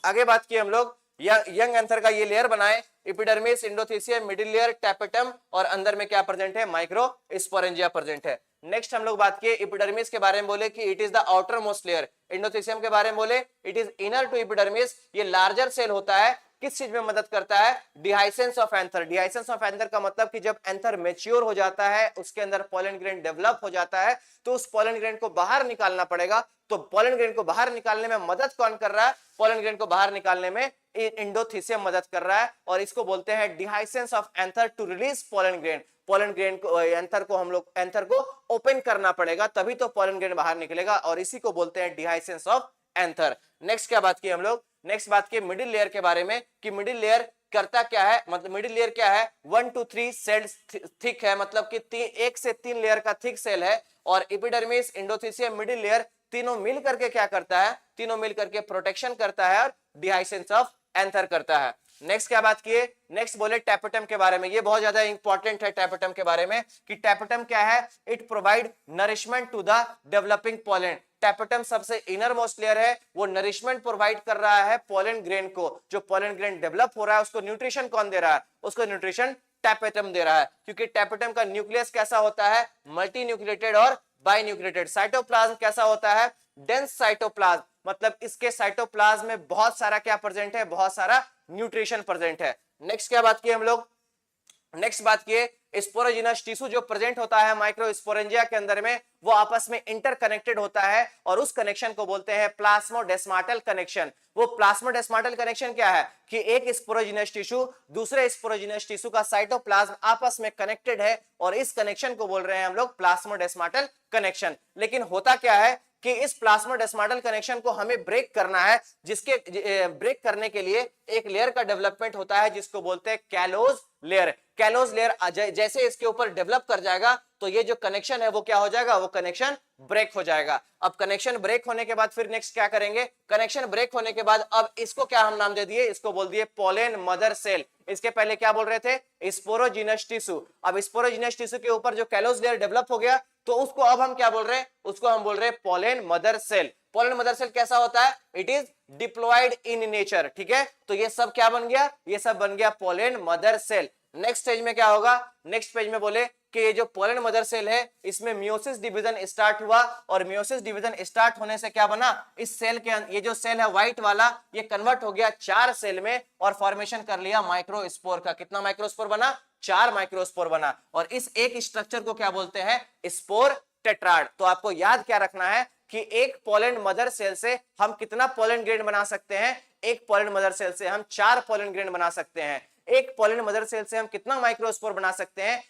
A: आगे बात की हम लोग यंग एंथर का ये लेयर बनाए, epidermis, endothecium, middle layer, tapetum, और अंदर में क्या प्रेजेंट है? माइक्रोस्पोरेंजिया प्रेजेंट है। नेक्स्ट हम लोग बात किए एपिडर्मिस के बारे में, बोले कि it is the outer most layer. Endothecium के बारे में बोले it is inner to epidermis, ये लार्जर सेल होता है। किस चीज में मदद करता है? Dehiscence of anther. Dehiscence of anther का मतलब कि जब एंथर मैच्योर हो जाता है, उसके अंदर पोलन ग्रेन डेवलप हो जाता है, तो उस पोलन ग्रेन को बाहर निकालना पड़ेगा। तो पोलन ग्रेन को बाहर निकालने में मदद कौन कर रहा है? पोलन ग्रेन को बाहर निकालने में एंडोथीसियम मदद कर रहा है, और इसको बोलते हैं dehiscence of anther to release pollen grain. Pollen grain को, एंथर को हम लोग एंथर को ओपन करना पड़ेगा, तभी तो पोलन ग्रेन बाहर निकलेगा, और इसी को बोलते हैं डिहाइसेंस ऑफ एंथर। नेक्स्ट क्या बात की हम लोग? नेक्स्ट बात की मिडिल लेयर के बारे में, कि मिडिल लेयर करता क्या है? मतलब मिडिल लेयर क्या है? 1 to 3 सेल्स थिक है, मतलब कि 1 से 3 लेयर का थिक सेल है। और एपिडर्मिस, एंडोथीसियम, मिडिल लेयर तीनों मिल करके क्या करता है? तीनों मिल करके प्रोटेक्शन करता है और डिहाइसेंस ऑफ एंथर करता है। नेक्स्ट क्या बात किए? नेक्स्ट बोले टैपेटम के बारे में। ये बहुत ज्यादा इंपॉर्टेंट है टैपेटम के बारे में, कि टैपेटम क्या है? It provide nourishment to the developing pollen. Tapetum सबसे इनर मोस्ट लेयर है, वो नरिशमेंट प्रोवाइड कर रहा है पोलन ग्रेन को। जो पोलन ग्रेन डेवलप हो रहा है उसको न्यूट्रिशन कौन दे रहा है? उसको न्यूट्रिशन टैपेटम दे रहा है, क्योंकि टैपेटम का न्यूक्लियस कैसा होता है? मल्टी न्यूक्लिएटेड और बाइन्यूक्लिएटेड। साइटोप्लाज्म कैसा होता है? डेंस साइटोप्लाज्म, मतलब इसके साइटोप्लाज्म में बहुत सारा क्या प्रेजेंट है? बहुत सारा न्यूट्रिशन प्रेजेंट है। नेक्स्ट क्या बात की हम लोग? नेक्स्ट बात किए स्पोरोजिनस टिश्यू जो प्रेजेंट होता है माइक्रोस्पोरेंजिया के अंदर में, वो आपस में इंटरकनेक्टेड होता है और उस कनेक्शन को बोलते हैं प्लाज्मोडेस्माटल कनेक्शन। वो प्लाज्मोडेस्माटल कनेक्शन क्या है कि एक स्पोरोजिनस टिश्यू दूसरे स्पोरोजिनस टिश्यू का साइटोप्लाज्म आपस में कनेक्टेड है और इस कनेक्शन को बोल रहे हैं हम लोग प्लाज्मोडेस्माटल कनेक्शन। लेकिन होता क्या है कि इस प्लाज्मोडेस्माटल कनेक्शन को हमें ब्रेक करना है, जिसके ब्रेक करने के लिए एक लेयर का डेवलपमेंट होता है जिसको बोलते हैं कैलोज लेयर। कैलोज लेयर जैसे इसके ऊपर डेवलप कर जाएगा तो ये जो कनेक्शन है वो क्या हो जाएगा, वो कनेक्शन ब्रेक हो जाएगा। अब कनेक्शन ब्रेक होने के बाद फिर नेक्स्ट क्या करेंगे, कनेक्शन ब्रेक होने के बाद अब इसको क्या हम नाम दे दिए, इसको बोल दिए पोलेन मदर सेल। इसके पहले क्या बोल रहे थे, स्पोरोजिनस टिश्यू। अब स्पोरोजिनस टिश्यू के ऊपर जो कैलोज लेयर डेवलप हो गया तो उसको अब हम क्या बोल रहे हैं, उसको हम बोल रहे हैं pollen mother cell. Pollen mother cell कैसा होता है, it is diploid in nature. ठीक है, तो ये सब क्या बन गया, ये सब बन गया pollen mother cell. Next stage में क्या होगा, नेक्स्ट पेज में बोले कि ये जो पोलेन मदर सेल है इसमें मियोसिस डिवीजन स्टार्ट हुआ और मियोसिस डिवीजन स्टार्ट होने से क्या बना, इस सेल के ये जो सेल है व्हाइट वाला ये कन्वर्ट हो गया 4 सेल में और फॉर्मेशन कर लिया माइक्रोस्पोर का। कितना माइक्रोस्पोर बना, 4 माइक्रोस्पोर बना। और इस एक स्ट्रक्चर को क्या बोलते हैं, स्पोर टेट्राड। तो आपको याद क्या रखना है कि एक पोलेन मदर सेल से हम कितना पोलेन ग्रेन बना सकते हैं, एक पोलेन मदर सेल से हम 4 पोलेन ग्रेन बना सकते हैं। एक पोलेन मदर सेल से हम कितना माइक्रोस्पोर बना सकते हैं,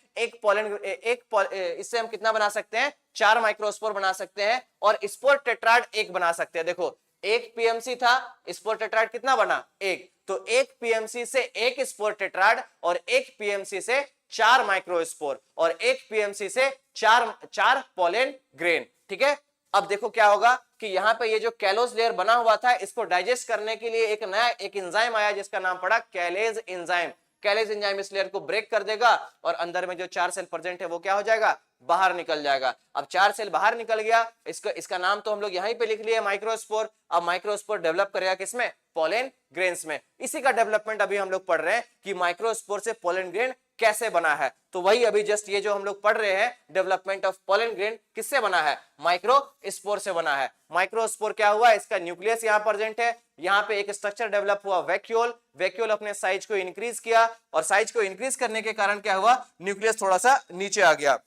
A: इससे हम कितना बना सकते हैं, 4 माइक्रोस्पोर बना सकते हैं और स्पोर टेट्राड 1 बना सकते हैं। देखो एक पीएमसी था, स्पोर टेट्राड कितना बना, 1। तो एक पीएमसी से एक स्पोर टेट्राड और एक पीएमसी से 4 माइक्रोस्पोर और एक पीएमसी से 4 पोलेन ग्रेन। ठीक है, अब देखो क्या होगा कि यहाँ पे ये जो कैलोज लेयर बना हुआ था इसको डाइजेस्ट करने के लिए एक नया एंजाइम आया जिसका नाम पड़ा कैलेज एंजाइम। कैलेज एंजाइम इस लेयर को ब्रेक कर देगा और अंदर में जो 4 सेल प्रेजेंट है वो क्या हो जाएगा, बाहर निकल जाएगा। अब 4 सेल बाहर निकल गया, इसका नाम तो हम लोग यहीं पे लिख लिए माइक्रोस्पोर। अब माइक्रोस्पोर डेवलप करेगा किसमें, पोलेन ग्रेन्स में। इसी का डेवलपमेंट अभी हम लोग पढ़ रहे हैं कि माइक्रोस्पोर से पोलेन ग्रेन कैसे बना है। तो वही अभी जस्ट ये जो हम लोग पढ़ रहे हैं डेवलपमेंट ऑफ पोलेन ग्रेन किससे बना है, माइक्रोस्पोर से बना है। माइक्रोस्पोर क्या हुआ, इसका न्यूक्लियस यहाँ प्रेजेंट है, यहाँ पे एक स्ट्रक्चर डेवलप हुआ वैक्यूल। वैक्यूल अपने साइज को इंक्रीज किया और साइज को इंक्रीज करने के कारण क्या हुआ, न्यूक्लियस थोड़ा सा नीचे आ गया।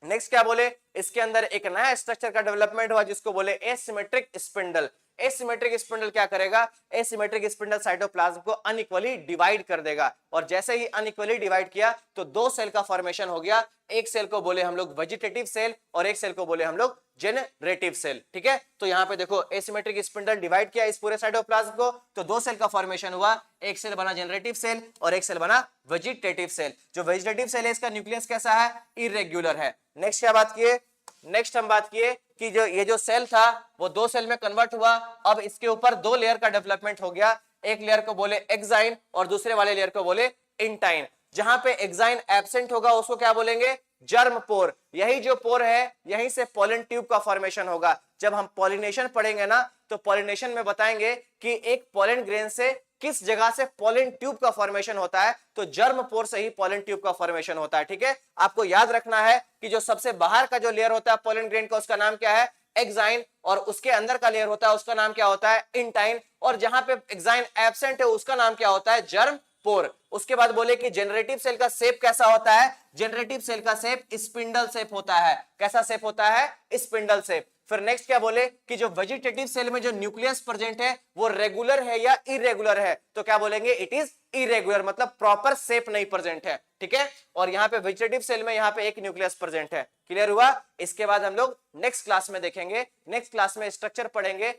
A: नेक्स्ट क्या बोले, इसके अंदर एक नया स्ट्रक्चर का डेवलपमेंट हुआ जिसको बोले एसिमेट्रिक स्पिंडल। एसिमेट्रिक स्पिंडल क्या करेगा, एसिमेट्रिक स्पिंडल साइटोप्लाज्म को अनइक्वली डिवाइड कर देगा और जैसे ही अनइक्वली डिवाइड किया तो 2 सेल का फॉर्मेशन हो गया। एक सेल को बोले हम लोग वेजिटेटिव सेल और एक सेल को बोले हम लोग जेनरेटिव सेल। ठीक है, तो यहाँ पे देखो एसिमेट्रिक स्पिंडल डिवाइड किया इस पूरे साइटोप्लाज्म को तो 2 सेल का फॉर्मेशन हुआ, एक सेल बना जेनरेटिव सेल और एक सेल बना वेजिटेटिव सेल। जो वेजिटेटिव सेल है इसका न्यूक्लियस कैसा है, इरेग्युलर है। नेक्स्ट क्या बात किए, नेक्स्ट हम बात किए कि जो ये जो सेल था वो 2 सेल में कन्वर्ट हुआ। अब इसके ऊपर 2 लेयर का डेवलपमेंट हो गया, एक लेयर को बोले एक्साइन और दूसरे वाले लेयर को बोले इंटाइन। जहां पे एक्साइन एब्सेंट होगा उसको क्या बोलेंगे, जर्म पोर। यही जो पोर है यहीं से पोलन ट्यूब का फॉर्मेशन होगा। जब हम पॉलिनेशन पढ़ेंगे ना तो पॉलिनेशन में बताएंगे कि एक पोलन ग्रेन से किस जगह से पोलन ट्यूब का फॉर्मेशन होता है, तो जर्म पोर से ही पोलन ट्यूब का फॉर्मेशन होता है। ठीक है, आपको याद रखना है कि जो सबसे बाहर का जो लेयर होता है पोलन ग्रेन का उसका नाम क्या है, एक्साइन, और उसके अंदर का लेयर होता है उसका नाम क्या होता है, इंटाइन, और जहां पे एक्साइन एब्सेंट है उसका नाम क्या होता है, जर्म पोर। उसके बाद बोले कि जनरेटिव सेल का शेप कैसा होता है, जनरेटिव सेल का शेप स्पिंडल शेप होता है। कैसा शेप होता है, स्पिंडल शेप। फिर नेक्स्ट क्या बोले कि जो वेजिटेटिव सेल में जो न्यूक्लियस प्रेजेंट है वो रेगुलर है या इरेगुलर है, तो क्या बोलेंगे, इट इज इरेगुलर, मतलब प्रॉपर शेप नहीं प्रेजेंट है। ठीक है, और यहाँ पे वेजिटेटिव सेल में यहाँ पे एक न्यूक्लियस प्रेजेंट है। क्लियर हुआ। इसके बाद हम लोग नेक्स्ट क्लास में देखेंगे, नेक्स्ट क्लास में स्ट्रक्चर पढ़ेंगे,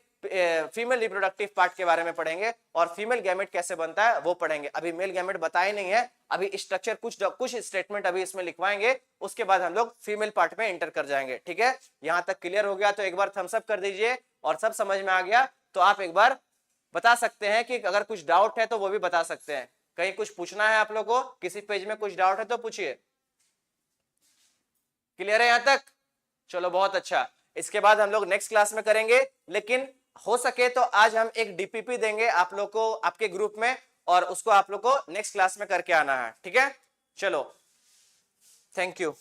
A: फीमेल रिप्रोडक्टिव पार्ट के बारे में पढ़ेंगे और फीमेल गैमेट कैसे बनता है वो पढ़ेंगे। अभी मेल गैमेट बताए नहीं है, अभी स्ट्रक्चर कुछ स्टेटमेंट अभी इसमें लिखवाएंगे, उसके बाद हम लोग फीमेल पार्ट में एंटर कर जाएंगे। ठीक है, यहां तक क्लियर हो गया तो एक बार थम्स अप कर दीजिए, और सब समझ में आ गया तो आप एक बार बता सकते हैं कि अगर कुछ डाउट है तो वो भी बता सकते हैं। कहीं कुछ पूछना है आप लोग को, किसी पेज में कुछ डाउट है तो पूछिए। क्लियर है यहां तक, चलो बहुत अच्छा। इसके बाद हम लोग नेक्स्ट क्लास में करेंगे, लेकिन हो सके तो आज हम एक डीपीपी देंगे आप लोग को आपके ग्रुप में, और उसको आप लोग को नेक्स्ट क्लास में करके आना है। ठीक है, चलो, थैंक यू।